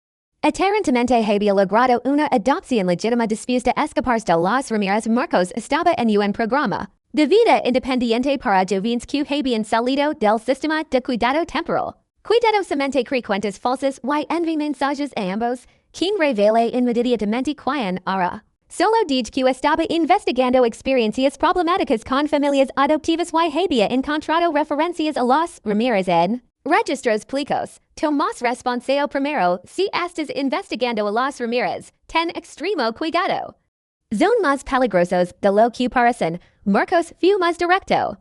Aparentemente había logrado una adopción legítima después de escaparse de los Ramírez. Marcos estaba en un programa de vida independiente para jóvenes que habían salido del sistema de cuidado temporal. Cuidadosamente frecuentes falsas y envié mensajes a ambos, quien revela inmediatamente quién era. Solo dijo que estaba investigando experiencias problemáticas con familias adoptivas y había encontrado referencias a los Ramírez en registros públicos. Tomás respondió primero, si estás investigando a los Ramírez, ten extremo cuidado. Son más peligrosos de lo que parecen. Marcos fue más directo.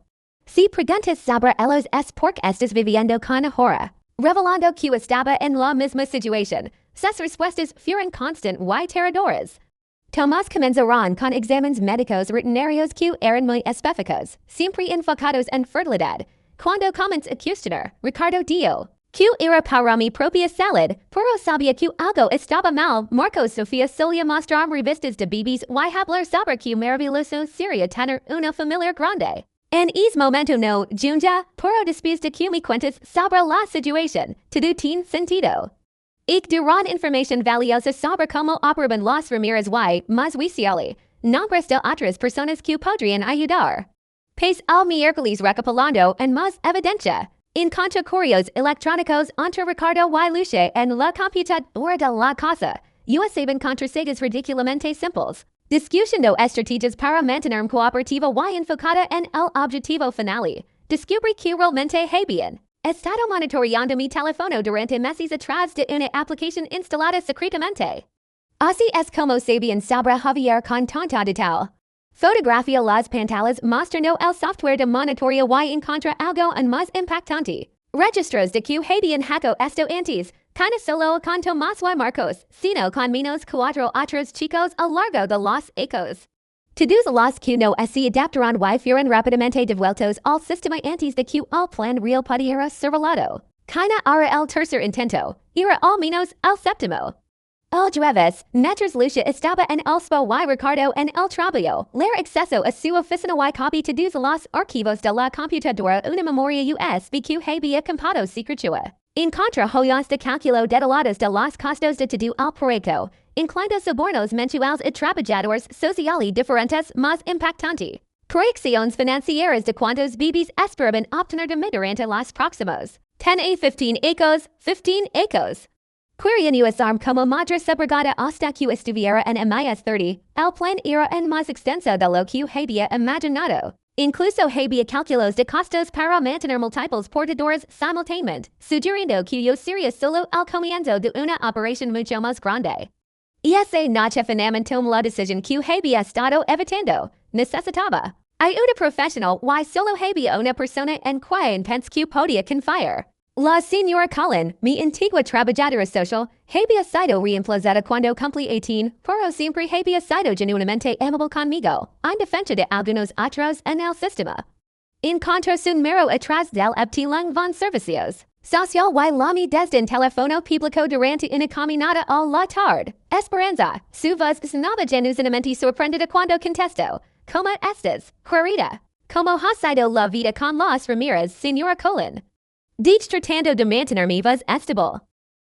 Si preguntas sobre ellos es porque estás viviendo con ahora, revelando que estaba en la misma situación. Sus respuestas fueron constant y aterradoras. Tomás comenzaron con exámenes médicos rutinarios que eran muy específicos, siempre enfocados en fertilidad. Cuando comenzó a cuestionar, Ricardo dijo, que era para mi propia salud, pero sabía que algo estaba mal. Marcos Sofía solía mostrar revistas de bebés y hablar sobre que maravilloso sería tener una familia grande. En ese momento no junja, pero después de que me cuentas sobre la situación, todo tiene sentido. Y duran información valiosa sobre cómo operaban los Ramírez y, más visible, nombres de otras personas que podrían ayudar. Pese al miércoles recopilando en más evidencia, encontró correos electrónicos entre Ricardo y Lucia en la computadora de la casa. Usaban contraseñas ridículamente simples, discutiendo estrategias para mantener cooperativa y enfocada en el objetivo final. Descubrí que realmente habían estado monitoreando mi teléfono durante meses a través de una aplicación instalada secretamente. Así es como sabían sobre Javier con tanta detalle. Fotografía las pantallas mostrando el software de monitoreo y encontró algo aún más impactante. Registros de que habían hackeado esto antes, no solo con Tomás y Marcos, sino con menos 4 otros chicos a largo de los ecos. Todos los que no se adaptaron y fueron rápidamente devueltos al sistema antes de que el plan real pudiera ser revelado. Kina era el tercer intento, era al menos el séptimo. El jueves, mientras Lucia estaba en el spa y Ricardo en el trabajo, le acceso a su oficina y copy todos los archivos de la computadora una memoria USB que había comprado secretua. Encontra hojas de cálculo detalladas de los costos de todo el proyecto, incluyendo sobornos mensuales y trabajadores sociales diferentes más impactante. Proyecciones financieras de cuántos bebés esperaban obtener durante los próximos 10 a 15 ecos, 15 ecos. Querían usar como madre subrogada hasta que estuviera en MIS 30, el plan era en más extenso de lo que había imaginado. Incluso había cálculos de costos para mantener múltiples portadores simultáneamente, sugiriendo que yo sería solo el comienzo de una operación mucho más grande. Esa noche finalmente tomó la decisión que había estado evitando. Necesitaba ayuda profesional y solo había una persona en quien pensé que podía confiar. La señora Cullen, mi antigua trabajadora social, había sido reemplazada cuando cumplí 18, pero siempre había sido genuinamente amable conmigo, en defensa de algunos otros en el sistema. Encontró su número atrás del Eptilung von Servicios Social y Lami desde un teléfono público durante una caminata a la tarde. Esperanza, su voz sonaba genuinamente sorprendida cuando contestó, ¿Cómo estás, querida? ¿Cómo ha sido la vida con los Ramírez, señora Cullen? Dich tratando de mantener mi voz estable.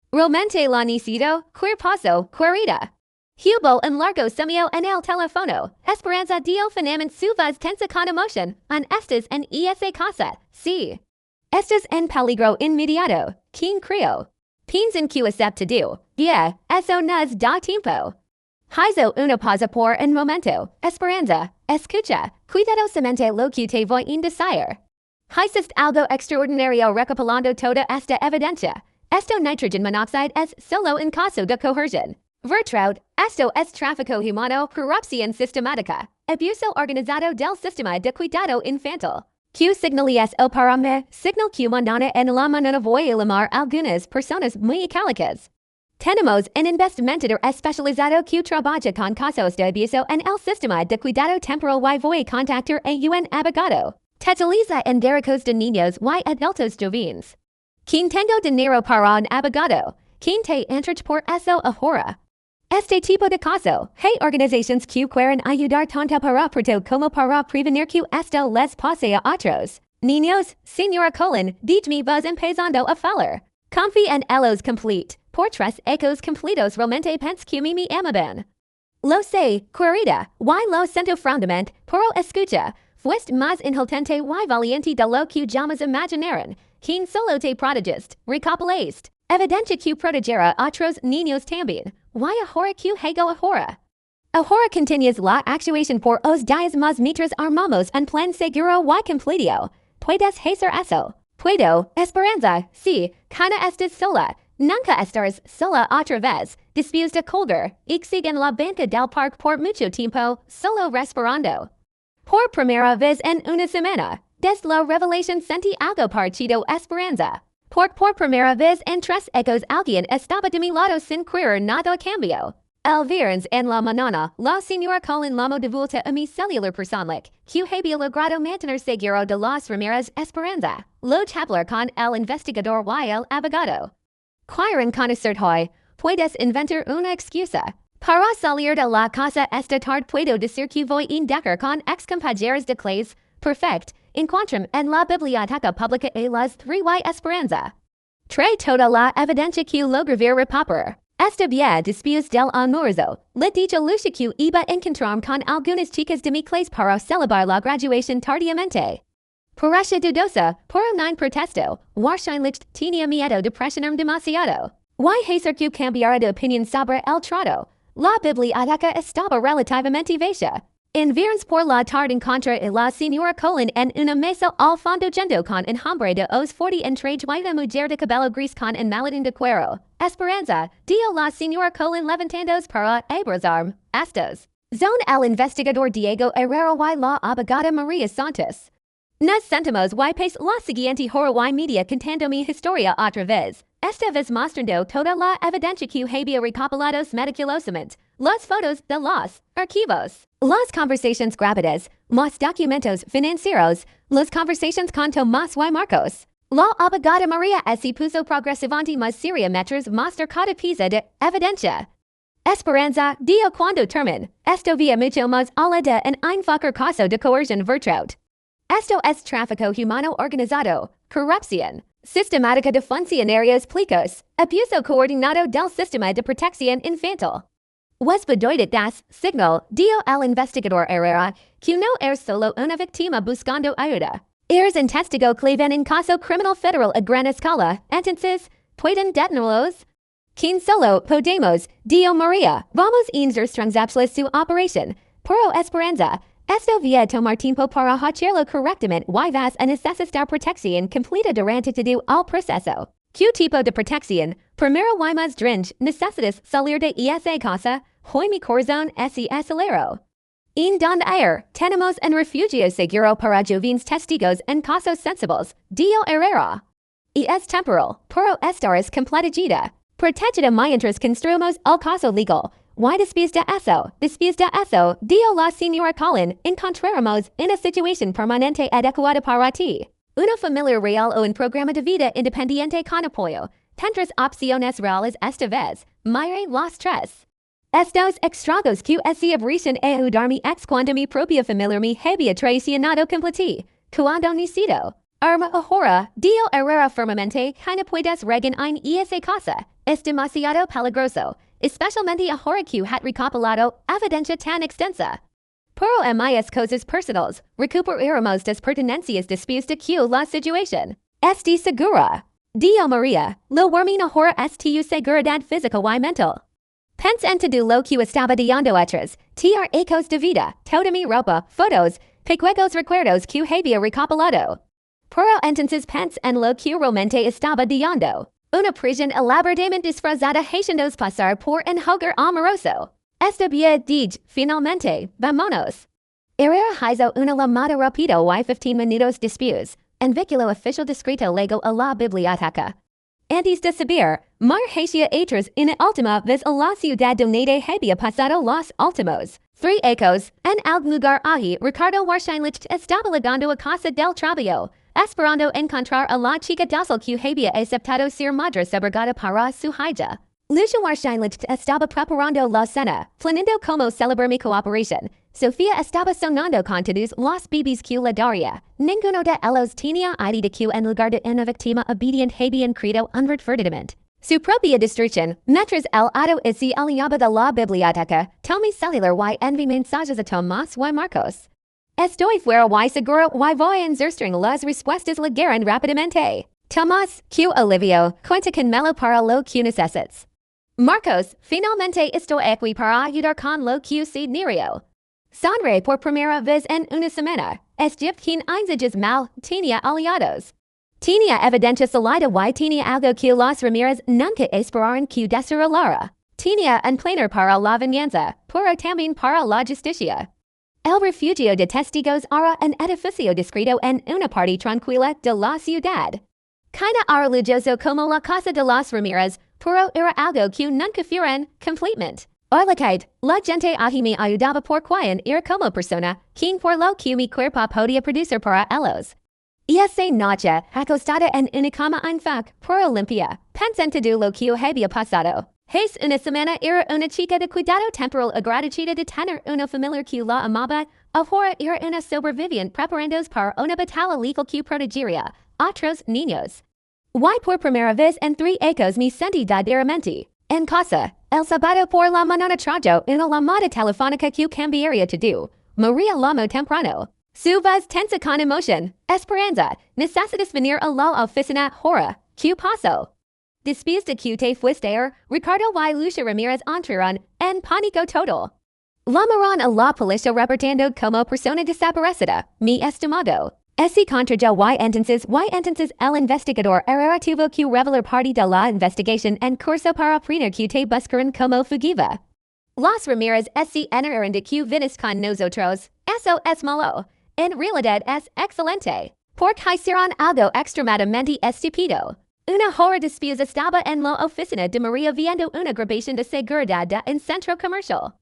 Realmente la necesito, paso, querida. Hubo un largo semio en el teléfono. Esperanza dio finalmente su voz tensa con emoción. Estás en esa casa, sí. Estás en peligro inmediato. ¿Quién creo? Piensan que aceptado. Yeah, eso nos da tiempo. Hizo una pausa por un momento, esperanza, escucha, cuidado semente lo que te voy a decir. Hiciste algo extraordinario recopilando toda esta evidencia. Esto nitrogen monoxide es solo en caso de coerción. Vertraud, esto es tráfico humano, corrupción sistemática, abuso organizado del sistema de cuidado infantil. Q signalias el parame, signal Q mandana en la manana voy a llamar algunas personas muy cálicas. Tenemos un investigador especializado que trabaja con casos de abuso en el sistema de cuidado temporal y voy a contactar a un abogado. Tetaliza en derechos de niños y adultos jóvenes. Quien tengo dinero para un abogado, quien te entrach por eso ahora. Este tipo de caso, hay organizaciones que quieren ayudar tanto para pronto como para prevenir que esto les pase a otros. Niños, señora Colin, dígame vos empezando a falar. Confí en ellos complete, por tres ecos completos realmente pense que me amaban. Lo sé, querida, y lo siento francamente, pero escucha, fuiste más inteligente y valiente de lo que jamás imaginaron, quien solo te protegiste, recopilaste. Evidencia que protegerá a otros niños también. Y ahora que hago ahora. Ahora continues la actuación por os días más mientras armamos un plan seguro y completo. Puedes hacer eso. Puedo, esperanza, sí, cana estés sola. Nunca estás sola otra vez. Después de colgar, exig en la banca del parque por mucho tiempo, solo respirando. Por primera vez en una semana, desde la revelación sentí algo parecido esperanza. Por primera vez en tres ecos alguien estaba de mi lado sin querer nada a cambio. El viernes en la mañana, la señora Colin llamó de vuelta a mi celular personal, que había logrado mantener seguro de las Ramirez Esperanza. Lo hablar con el investigador y el abogado. Quieren conocer hoy, puedes inventar una excusa. Para salir de la casa esta tarde puedo decir que voy a dejar con ex compañeros de clase. Perfect. Encuentram en la biblioteca pública a las 3 y Esperanza. Trae toda la evidencia que logré repapar. Esta bien después del almuerzo. Le dije Lucia que iba a encontrar con algunas chicas de mi clase para celebrar la graduación tardíamente. Parece dudosa, pero no protesto. Wahrscheinlich tenía miedo de presionar demasiado. Y hacer que cambiara de opinión sobre el trato. La biblioteca estaba relativamente vacía. En viernes por la tarde encontré a la señora Colin en una mesa al fondo yendo con un hombre de os 40 entre y una mujer de cabello gris con un maletín de cuero. Esperanza, dio la señora Colin levantándose para abrazarme. Estos. Zone el investigador Diego Herrera y la abogada María Santos. Nos sentimos y pace la siguiente hora y media contando mi historia otra vez. Esta vez mostrando toda la evidencia que había recopilados meticulosamente. Las fotos de los archivos. Las conversaciones grabadas, más documentos financieros, las conversaciones con Tomás y Marcos. La abogada María se puso progresivamente más seria mientras mostrar cada pieza de evidencia. Esperanza, dio cuando termine. Esto via mucho más allá de un enfoque caso de coerción Vertraud. Esto es tráfico humano organizado, corrupción, sistemática de funcionarios públicos, abuso coordinado del sistema de protección infantil. Was bedeutet das signal, dio el investigador Herrera, que no solo una víctima buscando ayuda. Un testigo clave en caso criminal federal a gran escala, entonces, pueden detenerlos. Quien solo podemos, dio María, vamos a instrucciones su operación, pero Esperanza, esto via tomar tiempo para hacerlo correctamente y vas a necesitar protección completa durante todo el proceso. ¿Qué tipo de protección? Primero y más dringe, necesitas salir de esa casa, hoy mi corazón se aceleró. En donde tenemos un refugio seguro para jóvenes testigos en casos sensibles, dio Herrera. Y es temporal, pero estarás completamente protegida mientras construimos el caso legal. Y después de eso, dio la señora Colin, encontraremos una situación permanente adecuada para ti. Una familia real o un programa de vida independiente con apoyo. Tendrás opciones reales esta vez. Mire las tres. Estos extragos que se abrecen a ayudarme ex cuando mi propia familia me había traicionado completi. Cuando necesito. Arma ahora, dio Herrera firmemente, que no puedes regan en esa casa. Es demasiado peligroso. Especialmente ahora que hat recopilado evidencia tan extensa. Pero en mis cosas personales, recuperaremos las pertenencias después de que la situación esté segura. Dio María, lo warming ahora es tu seguridad física y mental. Pensando lo que estaba dando otras, tr ecos de vida, toda mi ropa, fotos, pequeños recuerdos que había recopilado. Pero entonces pens en lo que realmente estaba dando. Una prisión elaboradamente disfrazada haciéndonos pasar por un hogar amoroso. Esta vía dij, finalmente, vámonos. Era hizo una llamada rápido y 15 minutos después, en vehículo oficial discreto llegó a la biblioteca. Antes de subir, mar hacia atrás en última vez a la ciudad donde había pasado los últimos 3 ecos, en algún lugar ahí Ricardo wahrscheinlich estaba llegando a casa del trabajo, esperando encontrar a la chica docil que había aceptado ser madre subrogada para su hija. Lucia wahrscheinlich estaba preparando la cena, planeando cómo celebrar mi cooperación. Sofía estaba sonando con todos los bebés que la daría. Ninguno de ellos tenía idea de que en lugar de una víctima obediente habían creado inadvertidamente su propia destrucción. Mientras el auto se alejaba de la biblioteca, tomé celular y envié mensajes a Tomás y Marcos. Estoy fuera y seguro y voy a insertar las respuestas llegaron rápidamente. Tomás, que Olivio, cuenta con Melo para lo que necesites. Marcos, finalmente estoy aquí para ayudar con lo que se nerio. Sonreí por primera vez en una semana. Esteve quien ensajes mal, tenía aliados. Tenía evidencia sólida y tenía algo que los Ramírez nunca esperaron que desarrollara. Tenía un planer para la venganza, pero también para la justicia. El refugio de testigos era un edificio discreto en una parte tranquila de la ciudad. Kinda era lujoso como la casa de los Ramírez, pero era algo que nunca fueron completamente. Oilicate, la gente allí me ayudaba por quien era como persona, quien por lo que mi cuerpo podía producir para ellos. Y esa noche, acostada en una cama infaq, pero limpia, pensando lo que había pasado. Hace una semana era una chica de cuidado temporal agradecida de tener una familia que la amaba, ahora era una sobreviviente preparándose para una batalla legal que protegería a otros niños. Y por primera vez en 3 ecos me sentí verdaderamente en casa. El sábado por la mañana trajo una llamada telefónica que cambiaría todo. María llamó temprano. Su voz tensa con emoción. Esperanza, necesitas venir a la oficina ahora. ¿Qué pasó? Después de que te fuiste Ricardo y Lucia Ramírez entraron en pánico total. Llamaron a la policía reportando como persona desaparecida, mi estimado. Ese contrajo y entonces el investigador Herrera tuvo que revelar parte de la investigación en curso para aprender que te buscaron como fugiva. Los Ramírez se enteraron de que vienes con nosotros. Eso es malo. En realidad es excelente. Porque hicieron algo extremadamente estúpido. Una hora después estaba en la oficina de María viendo una grabación de seguridad de un centro comercial.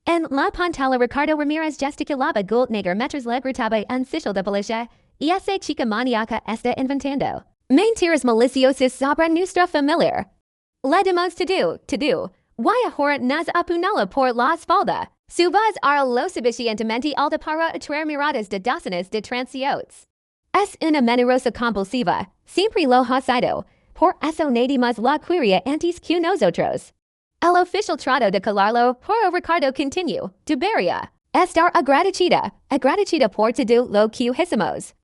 En la pantalla Ricardo Ramírez gesticulaba gold negro mientras le gritaba un oficial de policía. Y esa chica maníaca está inventando mentiras maliciosas sobre nuestra familia. Le demos todo. Y ahora nos apunala por la espalda. Su voz era lo suficientemente alta para atraer miradas de docenas de transeúntes. Es una mentirosa compulsiva. Siempre lo ha sido. Por eso nadie más la quería antes que nosotros. El oficial trató de calarlo, pero Ricardo continuó. Debería estar agradecida por todo lo que hicimos.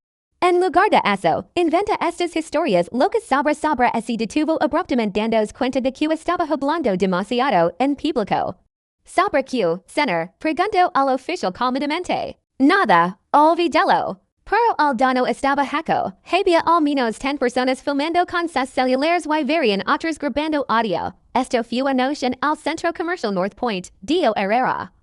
En lugar de eso, inventa estas historias locas sobre ese detuvo abruptamente dándose cuenta de que estaba hablando demasiado en público. Sobre qué, señor, preguntó al oficial calmadamente. Nada, olvídalo. Pero el dono estaba haco. Había al menos 10 personas filmando con sus celulares y verían otros grabando audio. Esto fue anoche en el centro comercial North Point, Dio Herrera.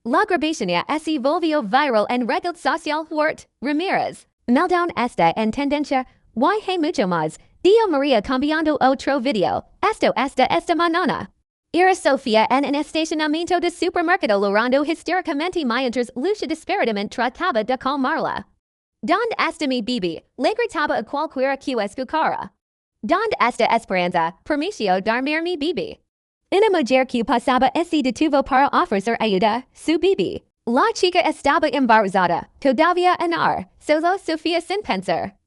La grabación ya se volvió viral en red social Hort, Ramírez. Meltdown esta en tendencia, y hay mucho más. Dio María cambiando otro video. Esto esta mañana. Era Sofía en un estacionamiento de supermercado llorando histéricamente mientras Lucia desesperadamente trataba de calmarla. Donde está mi bebé? Le gritaba a cualquiera que escuchara. Donde está Esperanza? Permiso dormir mi bebé. Una mujer que pasaba se detuvo para ofrecer ayuda, su bebé. La chica estaba embarazada, todavía solo Sofía sin pensar.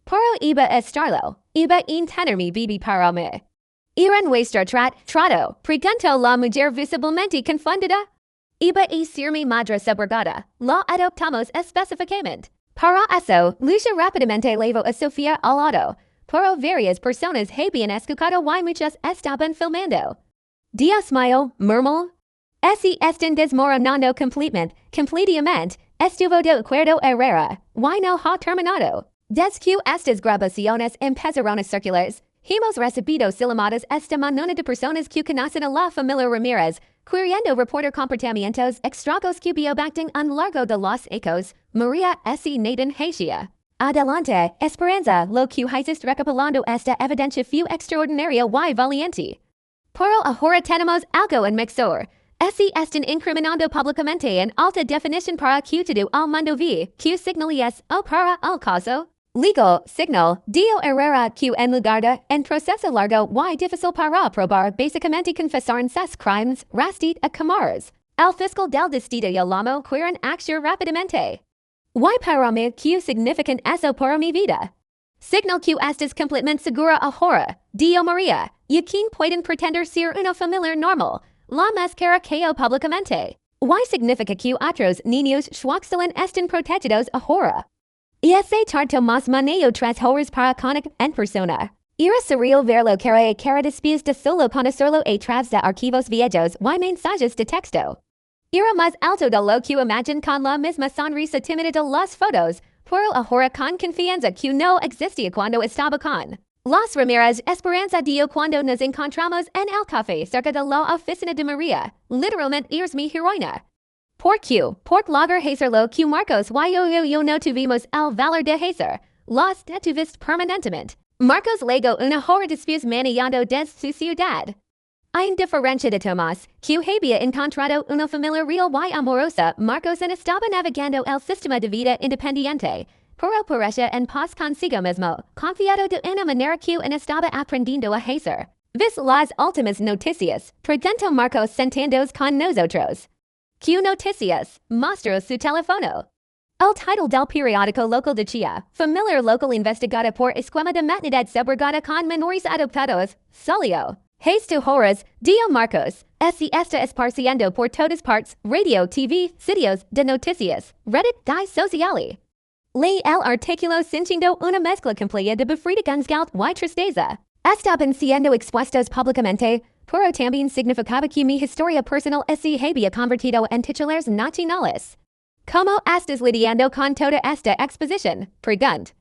Pero iba a estarlo, iba a tener mi bebé para mí. Era nuestro trato, preguntó la mujer visiblemente confundida. Iba a ser mi madre subrogada, la adoptamos específicamente. Para eso, Lucia rápidamente llevó a Sofía al lado, pero varias personas habían escuchado y muchas estaban filmando. Dios mío, murmur. Si estén desmoronando completamente, estuvo de acuerdo Herrera, why no ha terminado. Desque estas grabaciones empezaron a circular. Hemos recibido llamadas esta mañana de personas que conocen a la familia Ramírez, queriendo reportar comportamientos extraños que violactan a lo largo de los ecos. María S. Nathan Hacia. Adelante, Esperanza, lo que hiciste recopilando esta evidencia fue extraordinaria y valiente. Pero ahora tenemos algo en mixor. Si están incriminando públicamente en alta definición para que todo el mundo ve que signales o para el caso. Legal signal, Dio Herrera que en lugar de en proceso largo y difícil para probar básicamente confesaron sus crimes, rastit a camaras. El fiscal del distrito y Lamo quieren actuar rápidamente. Y para mí que significan eso para mi vida. Signal que estás completamente segura ahora, Dio María, y quien pueden pretender ser una familia normal, la máscara que públicamente. Y significa que otros niños schwaxelen están protegidos ahora. Y ese tarto más manejo 3 horas para conic en persona. Era surreal verlo cara después de solo conocerlo a través de archivos viejos y mensajes de texto. Era más alto de lo que imagine con la misma sonrisa tímida de las fotos, pero ahora con confianza que no existía cuando estaba con Los Ramírez. Esperanza dio cuando nos encontramos en el café cerca de la oficina de María, literalmente eres mi heroína. Por lograr hacerlo que Marcos y yo no tuvimos el valor de hacer, los detuviste permanentemente. Marcos legó una hora después manejando desde su ciudad. En diferencia de Tomás, que había encontrado una familia real y amorosa, Marcos estaba navegando el sistema de vida independiente, pero parecía en paz consigo mismo, confiado de una manera que estaba aprendiendo a hacer. Vis las últimas noticias, preguntó Marcos sentándose con nosotros. ¿Qué noticias? Mostró su teléfono. El title del periódico local decía, familiar local investigada por esquema de maternidad subrogada con menores adoptados, salió. Haste horas, Dio Marcos, si está esparciendo por todas partes, radio, TV, sitios de noticias, reddit, sociale. Lee el artículo sintiendo una mezcla completa de befriedigung y tristeza. Estaban siendo expuestos públicamente, pero también significaba que mi historia personal se había convertido en titulares nacionales. ¿Cómo estás lidiando con toda esta exposición? Pregunt.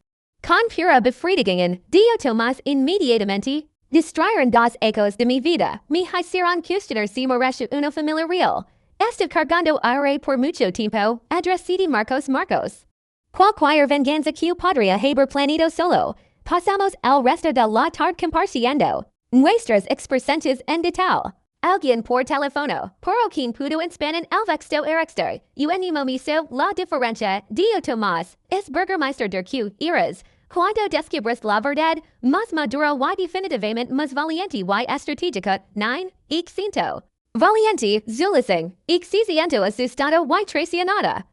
Con pura befriedigung, dio Tomás inmediatamente. Distrayeron dos ecos de mi vida, me hicieron cuestionar si merece una familia real. Estoy cargando aire por mucho tiempo, addressidi Marcos. Cualquier venganza que podría haber planeado solo. Pasamos el resto de la tarde compartiendo nuestras experiencias en detalle. Alguien por teléfono, pero quien pudo exponer el vexto erexter, y en el momento la diferencia, dio Tomás, es burgermeister der ihre. Cuando descubres la verdad, más madura y definitivamente más valiente y estratégica, 9, y siento. Valiente, zulising, y se siento asustado y traicionada.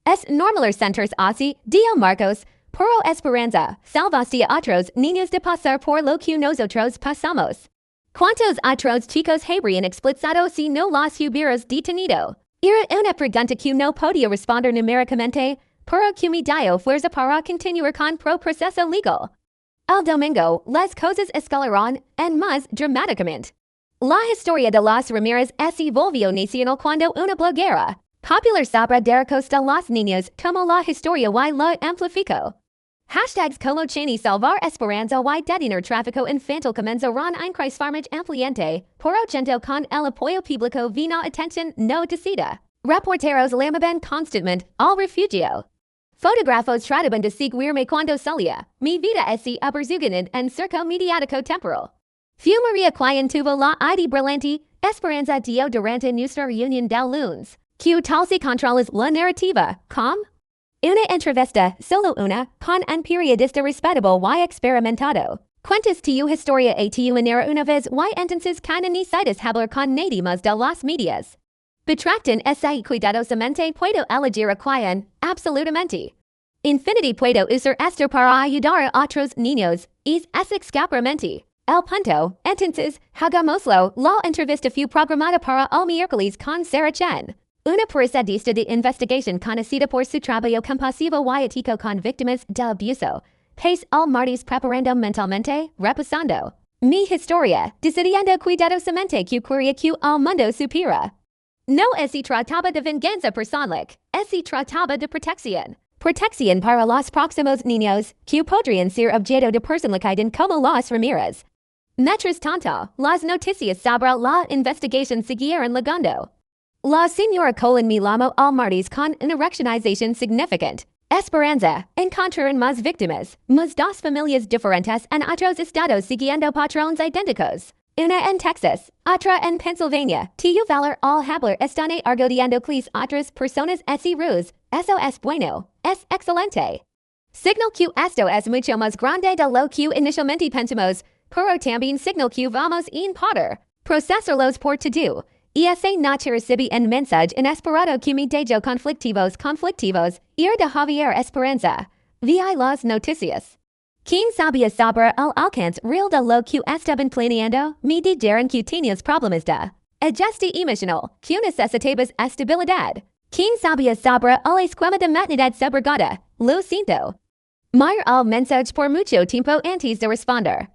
Es normaler centers así, dio Marcos, pero Esperanza, salvaste a otros niños de pasar por lo que nosotros pasamos. ¿Cuántos otros chicos habrían expulsado si no los hubieras detenido? Era una pregunta que no podía responder numéricamente, pero que me dio fuerza para continuar con proceso legal. El domingo, las cosas escalaron en más dramáticamente. La historia de los Ramírez se volvió nacional cuando una bloguera popular sobre derechos de los niños tomó la historia y la amplificó. Hashtags como Cheney salvar esperanza y detener tráfico infantil comenzaron en crecimiento ampliante, por junto con el apoyo público vino atención no decida. Reporteros llamaban constantemente al refugio. Fotógrafos trataban de seguirme cuando salía. Mi vida se aperzugaron en circo mediático temporal. Fue María quien tuvo la idea brillante, Esperanza dio durante nuestra reunión del lunes. Que tal si controlas la narrativa, com? Una entrevista, solo una, con un periodista respetable y experimentado. Cuentas tu historia a tu manera una vez y entonces cada necesitas hablar con nadie más de las medias. Betracten ese cuidadosamente puedo elegir a quien, absolutamente. Infinity puedo usar esto para ayudar a otros niños, es escapamente. El punto, entonces, hagámoslo, la entrevista fue programada para el miércoles con Sarah Chen. Una periodista de investigación conocida por su trabajo compasivo y ético con víctimas de abuso. Pace el martes preparando mentalmente, repasando. Mi historia, decidiendo cuidado semente que curia que al mundo supera. No se trataba de venganza personal, se trataba de protección. Protección para los próximos niños, que podrían ser objeto de personalidad como los Ramírez. Mientras tanto, las noticias sobre la investigación siguieron llegando. La señora Colin Milamo al martes con una recognización significante. Esperanza, encontraron más víctimas, más dos familias diferentes en otros estados siguiendo patrones idénticos. Una en Texas, otra en Pennsylvania. Tu valor al hablar están argodiando clis otras personas y ruz. Eso es bueno, es excelente. Signal que esto es mucho más grande de lo que inicialmente pensamos, pero también signal que vamos en poder procesarlos por todo. Ese no recibe en mensaje inesperado que me dejo conflictivos, ir de Javier Esperanza. Vi las noticias. ¿Quién sabía sobre el alcance real de lo que estaban planeando? Me dijeron que tenías problemas de ajuste emocional, que necesitabas estabilidad. ¿Quién sabía sobre el esquema de maternidad subrogada? Lo siento. Mir al mensaje por mucho tiempo antes de responder.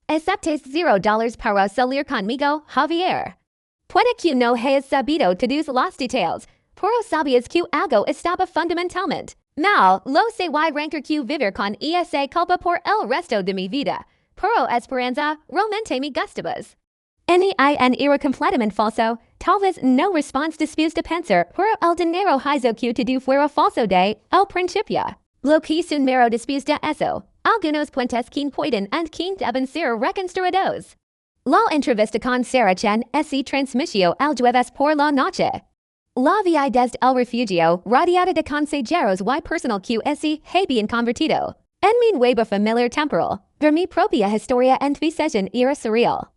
Aceptes $0 para salir conmigo, Javier. Puede que no hayas sabido todos los detalles, pero sabías que algo estaba fundamentalmente mal. Lo sé y rancor que vivir con esa culpa por el resto de mi vida. Pero Esperanza, realmente me gustabas. Era completamente falso. Tal vez no respondes después de pensar, pero el dinero hizo que todo fuera falso de el principio. Lo que son mero después de eso. Algunos puentes que pueden and que deben ser reconstruidos. La entrevista con Sarah Chen se transmitió el jueves por la noche. La vi desde el refugio, rodeada de consejeros y personal que se habían convertido en mi nueva familiar temporal. Ver mi propia historia en visitación era surreal.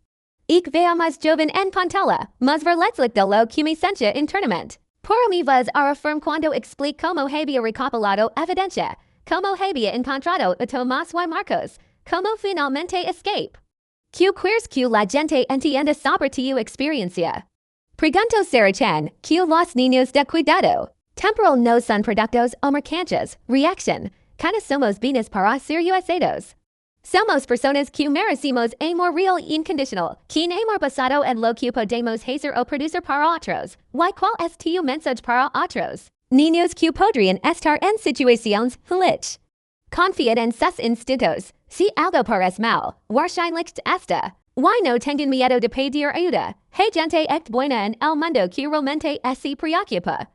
Ik veo más joven en pantalla, más verletzlich de lo que me sentía internamente. Pero mi voz era firme cuando expliqué cómo había recopilado evidencia, cómo había encontrado a Tomás y Marcos, cómo finalmente escape. ¿Qué quieres que la gente entienda sobre tu experiencia? Preguntó Sarah Chen, que los niños de cuidado temporal no son productos o mercancías. Reacción, que somos bienes para ser usados. Somos personas que merecemos amor real e incondicional, que amor basado en lo que podemos hacer o producir para otros. ¿Y cuál es tu mensaje para otros? Niños que podrían estar en situaciones felices. Confíen en sus instintos. Si algo parece mal, wahrscheinlich esta. Why no tengan miedo de pedir ayuda? Hay gente echt buena en el mundo que realmente se preocupa.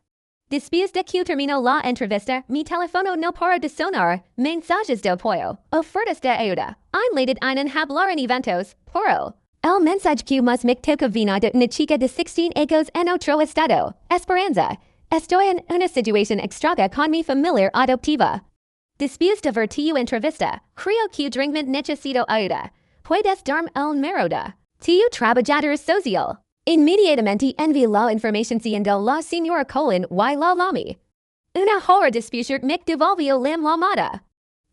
Después de que terminó la entrevista, mi teléfono no paró de sonar. Mensajes de apoyo, ofertas de ayuda. Einladet einen hablar en eventos, pero el mensaje que más me toca vino de una chica de 16 años en otro estado. Esperanza. Estoy en una situación extraña con mi familia adoptiva. Después de ver tu entrevista, creo que dringamente necesito ayuda. Puedes darme el número de tu trabajador social. Inmediatamente envié la información siendo la señora Colin y la Lamy. Una hora después me devolvió la llamada.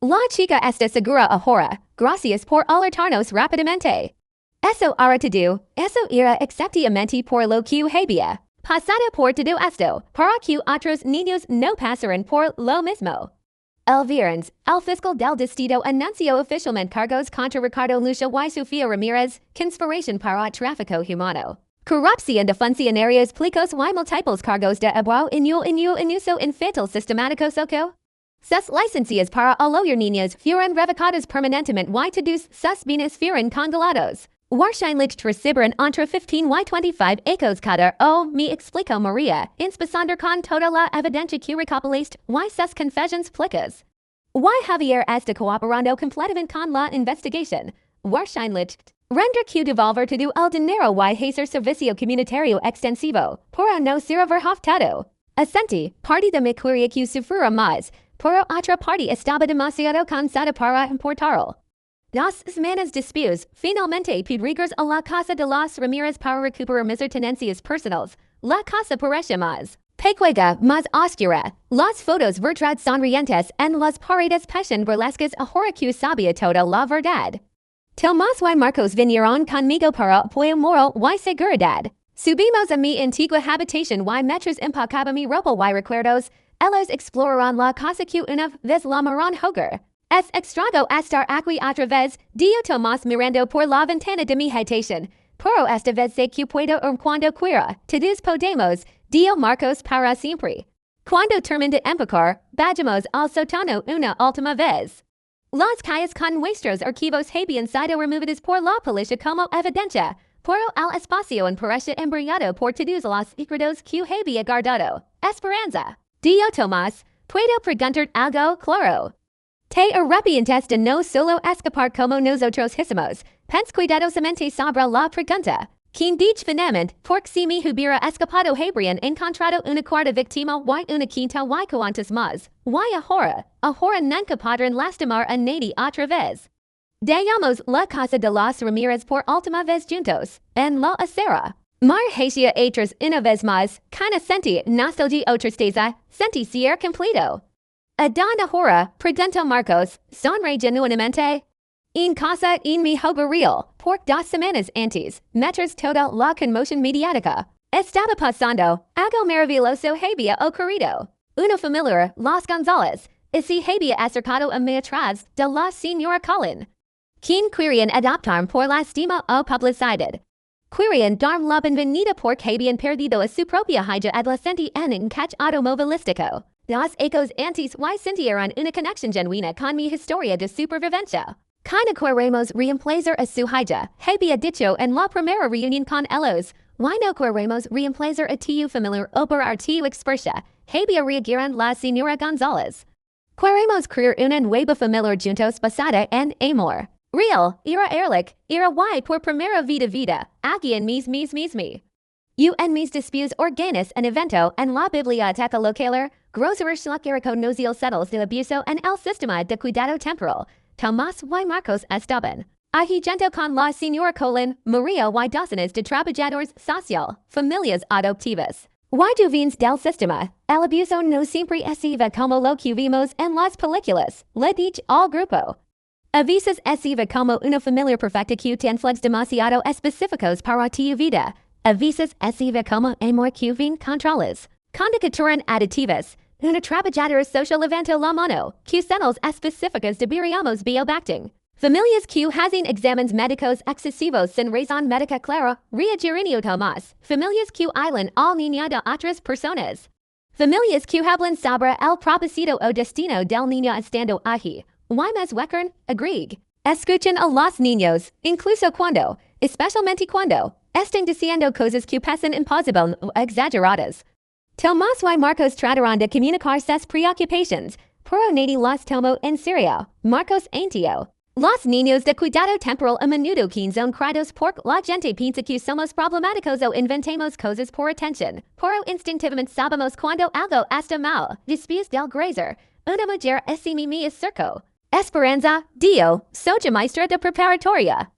La chica está segura ahora. Gracias por alertarnos rápidamente. Eso era todo. Eso era exactamente por lo que había pasado por todo esto, para que otros niños no pasaran por lo mismo. El viernes, el fiscal del distrito anunció oficialmente cargos contra Ricardo Lucia y Sofía Ramírez, conspiración para tráfico humano, corrupción de funcionarios públicos y múltiples cargos de abuso en uso infantil sistemático soco. Sus licencias para alojar niños fueron revocadas permanentemente y todos sus bienes fueron congelados. Wahrscheinlich recibirán entre 15 y 25 ecos cada me explicó María, empezando con toda la evidencia que recopilaste y sus confesiones públicas. Y Javier está cooperando completamente con la investigación. Wahrscheinlich render que devolver todo el dinero y hacer servicio comunitario extensivo, pero no ser verhaftado. Asenti, parte de mi quería que sufriera más, pero otra parte estaba demasiado cansada para importarlo. 2 semanas después, finalmente pedimos a la casa de los Ramírez para recuperar mis tenencias personales. La casa parece más pequeña, más oscura. Las fotos verdad sonrientes en las paredes parecen burlescas ahora que sabía toda la verdad. Tomás y Marcos vinieron conmigo para apoyo moral y seguridad. Subimos a mi antigua habitación y mientras empacaba mi ropa y recuerdos, ellos exploraron la casa que una vez llamaron hogar. Es extrago estar aquí otra vez, dio Tomás mirando por la ventana de mi habitación. Pero esta vez sé que puedo cuando quiera, todos podemos, dio Marcos para siempre. Cuando termine de empacar, vayamos al sótano una última vez. Las calles con nuestros archivos habían sido removidos por la policía como evidencia, pero el espacio en parece embriagado por todos los secretos que había guardado. Esperanza. Dio Tomás, puedo preguntar algo claro. Te arrepientes de no solo escapar como nosotros hicimos. Pens cuidadosamente sobre la pregunta. Quien dicho finalmente, porque si me hubiera escapado habrían encontrado una cuarta víctima y una quinta y cuantas más. Y ahora nunca podrán lastimar a nadie otra vez. Dejamos la casa de los Ramírez por última vez juntos, en la acera. Margesia otras una vez más, cana senti nostalgia o tristeza, senti ser completo. Adán ahora, preguntó Marcos, sonre genuinamente. En casa en mi hogar real, por 2 semanas antes, mientras toda la conmoción mediática estaba pasando, algo maravilloso había ocurrido. Una familia, los González, y se había acercado a mí atrás de la señora Colin. Quien querían adoptar por lástima o publicidad. Querían dar la bienvenida porque habían perdido a su propia hija adolescente en un catch automovilístico. Los ecos antes y sintieron una conexión genuina con mi historia de supervivencia. Cana queremos reemplazar a su hija, había dicho en la primera reunión con ellos. Y no queremos reemplazar a tu familiar o por tu experiencia, había reagirán la señora González. Queremos crear una nueva familia juntos basada en amor. Real, ihre ehrlich, ihre y por primera vida, aquí en mis. You en mis dispus organis en evento en la biblioteca localer, grosser reconoció settles de abuso en el sistema de cuidado temporal, Tomás y Marcos estaban. Agigento con la señora Colin, María y docenas de trabajadores social, familias adoptivas. Y duvines del sistema, el abuso no siempre es como lo que vimos en las películas, le dije al grupo. A veces es como una familia perfecta que tiene flex demasiado específicos para tu vida. A veces es como amor que vin controles. Conducturan aditivas. Una trabajadora social levanta la mano, que señales específicas deberíamos biobacting. Familias que hacen exámenes médicos excesivos sin razón médica clara, reagirinio Tomás. Familias que ailan al niño de otras personas. Familias que hablan sobre el propósito o destino del niño estando allí. Y más weckern, agreeg. Escuchen a los niños, incluso cuando, especialmente cuando, estén diciendo cosas que pasan imposibles o exageradas. Tomás y Marcos tratarán de comunicar sus preocupaciones, pero nadie los tomó en serio. Marcos antio. Los niños de cuidado temporal a menudo quien son criados porque la gente piensa que somos problemáticos o inventamos cosas por atención, pero instintivamente sabemos cuando algo está mal. Después del grazer, una mujer mi circo. Esperanza, Dio, soy maestra de preparatoria.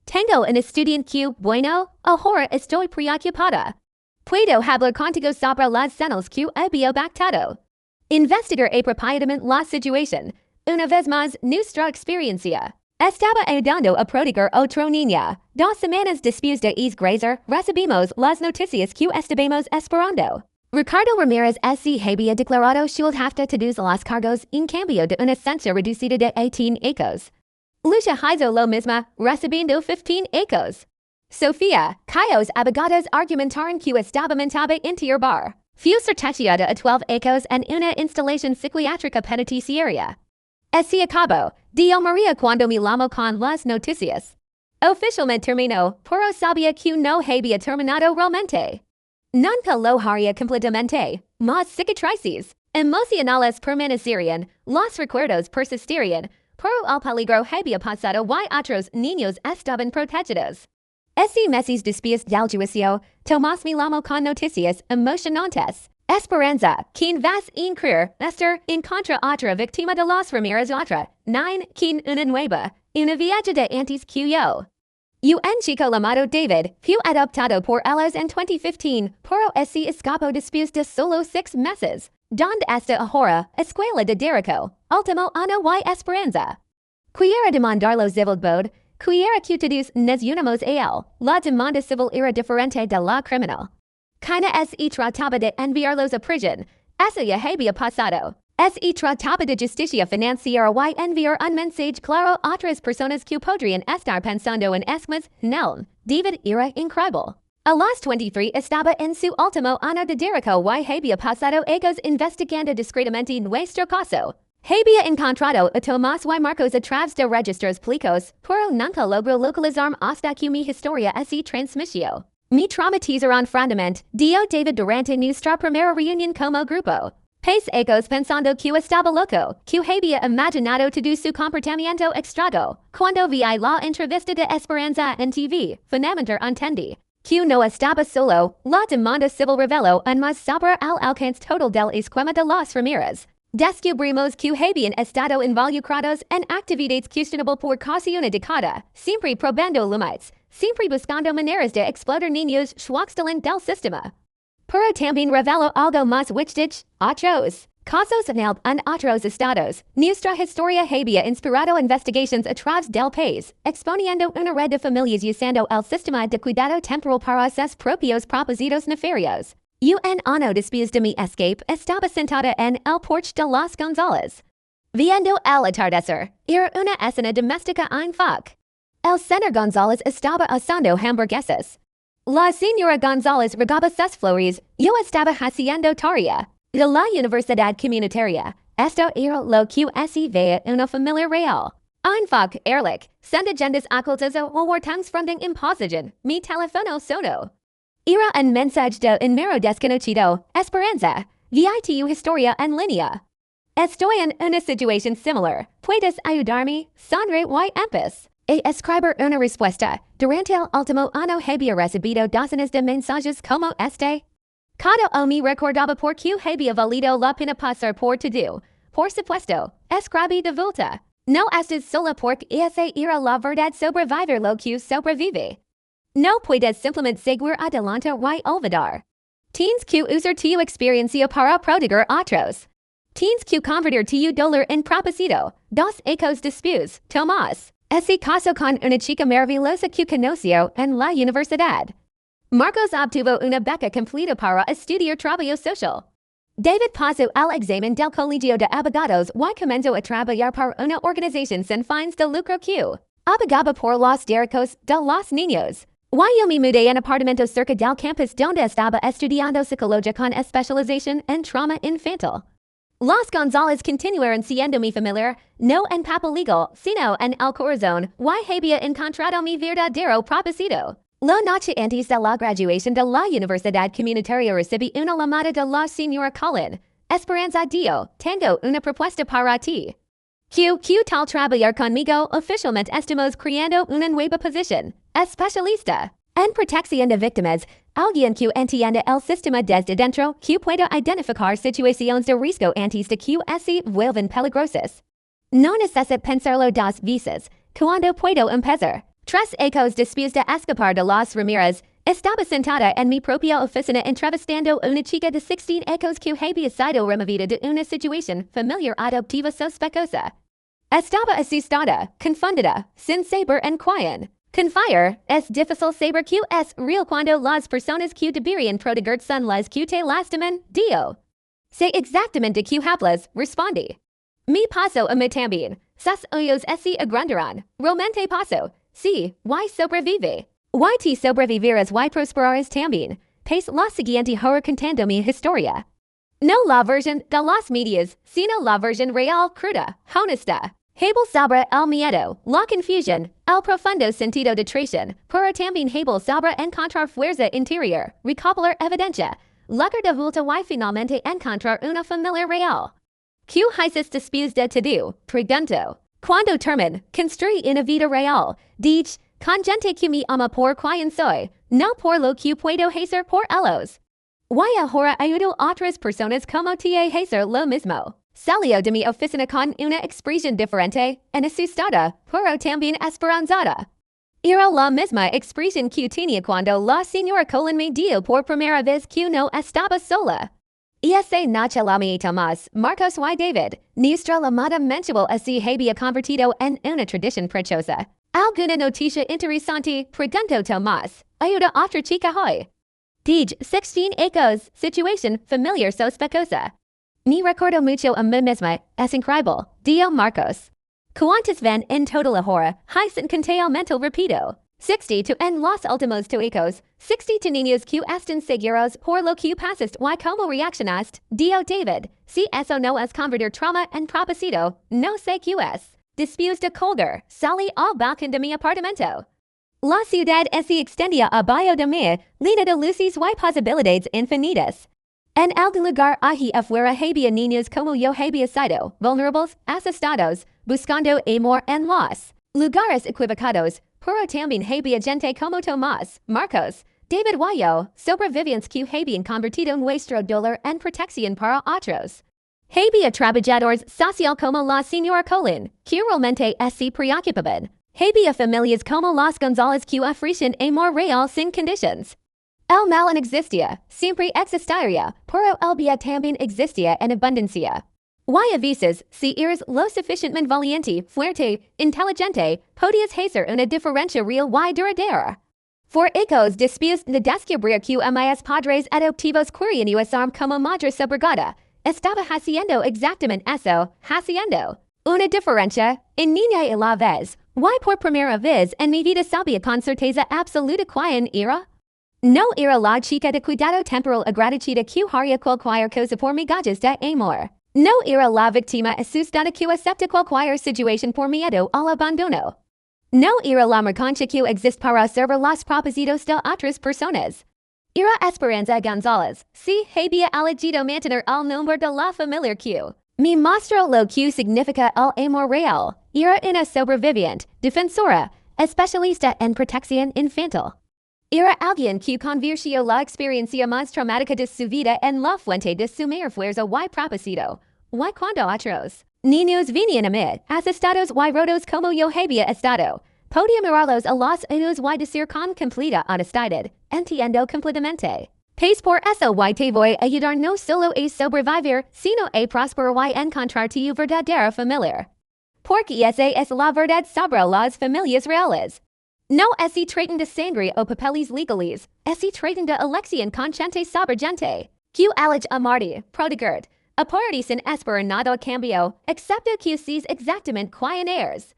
Tengo un estudiante que, bueno, ahora estoy preocupada. Puedo hablar contigo sobre las señales que he biobactado. Investigar apropiadamente la situación. Una vez más, nuestra experiencia. Estaba ayudando a prodigar otro niña. 2 semanas después de grazer, recibimos las noticias que estábamos esperando. Ricardo Ramírez se había declarado schuldhafte todos los cargos en cambio de una sentencia reducida de 18 ecos. Lucia hizo lo mismo, recibiendo 15 ecos. Sofía, cuyos abogados argumentaron que estaba mentaba interbar. Fue certificada a 12 ecos en una instalación psiquiátrica penitenciaria. Así acabó, dio María cuando me llamó con las noticias. Oficialmente terminó, pero sabía que no había terminado realmente. Nunca lo haría completamente, mas cicatrices emocionales permanecerían, los recuerdos persistirían, pero el peligro había pasado y otros niños estaban protegidos. Ese meses después del juicio, Tomás me llamó con noticias emocionantes. Esperanza, quien vas a creer estar en contra otra víctima de los Ramírez otra, 9, quien una nueva, una viaje de antes que yo. Un chico llamado David fue adoptado por ellos en 2015, pero ese escapó después de solo 6 meses. Donde está ahora, escuela de Derico, último año y esperanza. Quiera demandarlo civil bod, quiera que todos nos unamos a él, la demanda civil era diferente de la criminal. Cana es trataba de enviarlos a prisión, eso ya había pasado. Se trataba de justicia financiera y enviar un mensaje claro a otras personas que podrían estar pensando en esquemas, Nelm, David era increíble. A las 23 estaba en su último año de derecho y había pasado años investigando discretamente nuestro caso. Había encontrado a Tomás y Marcos a través de registros públicos, pero nunca logró localizarme hasta que mi historia se transmitió. Me traumatizaron profundamente, dio David durante nuestra primera reunión como grupo. Pais ecos pensando que estaba loco, que había imaginado todo su comportamiento extraño. Cuando vi la entrevista de Esperanza en TV, finalmente entendí que no estaba solo. La demanda civil reveló un más sobre el alcance total del esquema de los Ramírez. Descubrimos que habían estado involucrados en actividades questionable por casi una década, siempre probando límites, siempre buscando maneras de explotar niños schwachstellen del sistema. Pero también reveló algo más wichtig, otros casos en otros estados. Nuestra historia había inspirado investigaciones a través del país, exponiendo una red de familias usando el sistema de cuidado temporal para sus propios propósitos nefarios. Un año después de mi escape, estaba sentada en el porche de los González, viendo el atardecer. Era una escena doméstica en foc. El señor González estaba asando hamburguesas. La señora González regaba sus flores. Yo estaba haciendo tarea de la universidad comunitaria. Esto era lo que se veía una familia real. En foc, ehrlich, sendagendes ocultas o wartangsfronding imposition. Mi teléfono sonó. Era un mensaje de un mero desconocido, Esperanza. Vi tu historia en línea. Estoy en una situación similar. ¿Puedes ayudarme? Sonre y empez. Escribir una respuesta. Durante el último año había recibido docenas de mensajes como este. Cada me recordaba por qué había valido la pena pasar por todo. Por supuesto, escribí de vuelta. No estás sola porque esa era la verdad sobre vivir lo que sobrevive. No puedes simplemente seguir adelante y olvidar. Tienes que usar tu experiencia para proteger otros. Tienes que convertir tu dolor en propósito. Dos ecos después, Tomás. Ese caso con una chica maravillosa que conoció en la universidad. Marcos obtuvo una beca completa para estudiar trabajo social. David pasó el examen del colegio de abogados y comenzó a trabajar para una organización sin fines de lucro que abogaba por los derechos de los niños. Yo me mudé en apartamento cerca del campus donde estaba estudiando psicología con especialización en trauma infantil. Los González continuaron siendo mi familia, no en papel legal, sino en el corazón, y había encontrado mi verdadero propósito. La noche antes de la graduación de la universidad comunitaria recibí una llamada de la señora Cullen. Esperanza dio, tengo una propuesta para ti. ¿Qué tal trabajar conmigo? Oficialmente estamos creando una nueva posición. Especialista en protección de víctimas. Alguien que entienda el sistema desde dentro, que pueda identificar situaciones de riesgo antes de que se vuelvan peligrosas. No necesito pensarlo dos veces. ¿Cuándo puedo empezar? 3 ecos después de escapar de los Ramírez, estaba sentada en mi propia oficina entrevistando una chica de 16 ecos que había sido removida de una situación familiar adoptiva sospechosa. Estaba asustada, confundida, sin saber en quién confiar. Es difícil saber que es real cuando las personas que deberían proteger son las que te lastiman. Dio. Sé exactamente que hablas, respondí. Mi paso a mí también. Sus ojos se agrandaron. Realmente paso. Sí, y sobrevive. Y te sobrevivirás y prosperarás también. Pais la siguiente hora contando mi historia. No la versión de los medios, sino la versión real, cruda, honesta. Habel sobre el miedo, la confusión, el profundo sentido de traición, pero también habel sobre encontrar fuerza interior, recopilar evidencia, lograr de vuelta y finalmente encontrar una familia real. ¿Qué haces después de todo? Pregunto. Cuando termine, construí una vida real. Dije, con gente que me ama por quien soy, no por lo que puedo hacer por ellos. Y ahora ayudo a otras personas como te hacer lo mismo. Salió de mi oficina con una expresión diferente, en asustada, pero también esperanzada. Era la misma expresión que tenía cuando la señora Cullen me dio por primera vez que no estaba sola. Esa noche la mi Tomás, Marcos y David, nuestra llamada mensual se había convertido en una tradición preciosa. ¿Alguna noticia interesante? Preguntó Tomás. Ayuda a otra chica hoy. Dije, 16 ecos, situación familiar sospechosa. Ni recuerdo mucho a mí misma, es increíble, Dio Marcos. Cuantas ven en total ahora, hicen conteo mental rapido. 60 to en los últimos hijos, 60 niños que están seguros por lo que pasaste y como reaccionaste, Dio David, si eso no es convertir trauma en propósito, no sé qué es. Después de colgar, salí al balcón de mi apartamento. La ciudad se extendía a bajo de mí, llena de luces y posibilidades infinitas. En algún lugar allí afuera había niños como yo había sido, vulnerables, asustados, buscando amor en los lugares equivocados, pero también había gente como Tomás, Marcos, David y yo, sobrevivientes que habían convertido nuestro dolor en protección para otros. Había trabajadores social como la señora Colin, que realmente se preocupaban. Había familias como las González que ofrecen amor real sin condiciones. El mal no existía, siempre existiría, pero el bien también existía en abundancia. Y a veces, si eres lo suficientemente valiente, fuerte, inteligente, podías hacer una diferencia real y duradera. For hijos después de descubrir que mis padres adoptivos querían usarme como madre subrogada, estaba haciendo exactamente eso, haciendo una diferencia en niña y la vez, y por primera vez en mi vida sabía con certeza absoluta quién era. No era la chica de cuidado temporal agradecida que haría cualquier cosa por migajas de amor. No era la víctima asustada que acepta cualquier situación por miedo al abandono. No era la mercancía que existe para servir los propósitos de otras personas. Era Esperanza González, si había elegido mantener el nombre de la familia que me mostró lo que significa el amor real. Era una sobreviviente, defensora, especialista en protección infantil. Era alguien que convirtió la experiencia más traumática de su vida en la fuente de su mayor fuerza y propósito. Y cuando otros niños venían a mí, asustados y rotos como yo había estado, podía mirarlos a los ojos y decir con completa honestidad, entiendo completamente. Pues por eso y te voy a ayudar no solo a sobrevivir, sino a prosperar y encontrar tu verdadera familia. Porque esa es la verdad sobre las familias reales. No se tratan de sangre o papeles legales, se tratan de elección consciente sobre gente. Que elige amarte, proteger, aportar sin esperar nada a cambio, excepto que seas exactamente quién eres.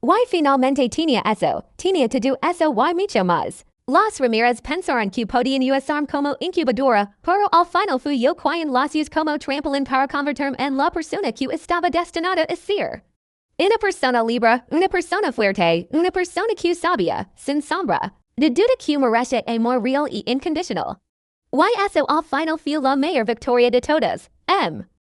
Y finalmente tenía todo eso y mucho más. Las Ramirez pensaron que podían usarme como incubadora, pero al final fui yo quien las usé como trampolín para convertirme en la persona que estaba destinada a ser. Una persona libre, una persona fuerte, una persona que sabía, sin sombra, de duda que merece amor real y incondicional. Y eso al final fue la mayor victoria de todas.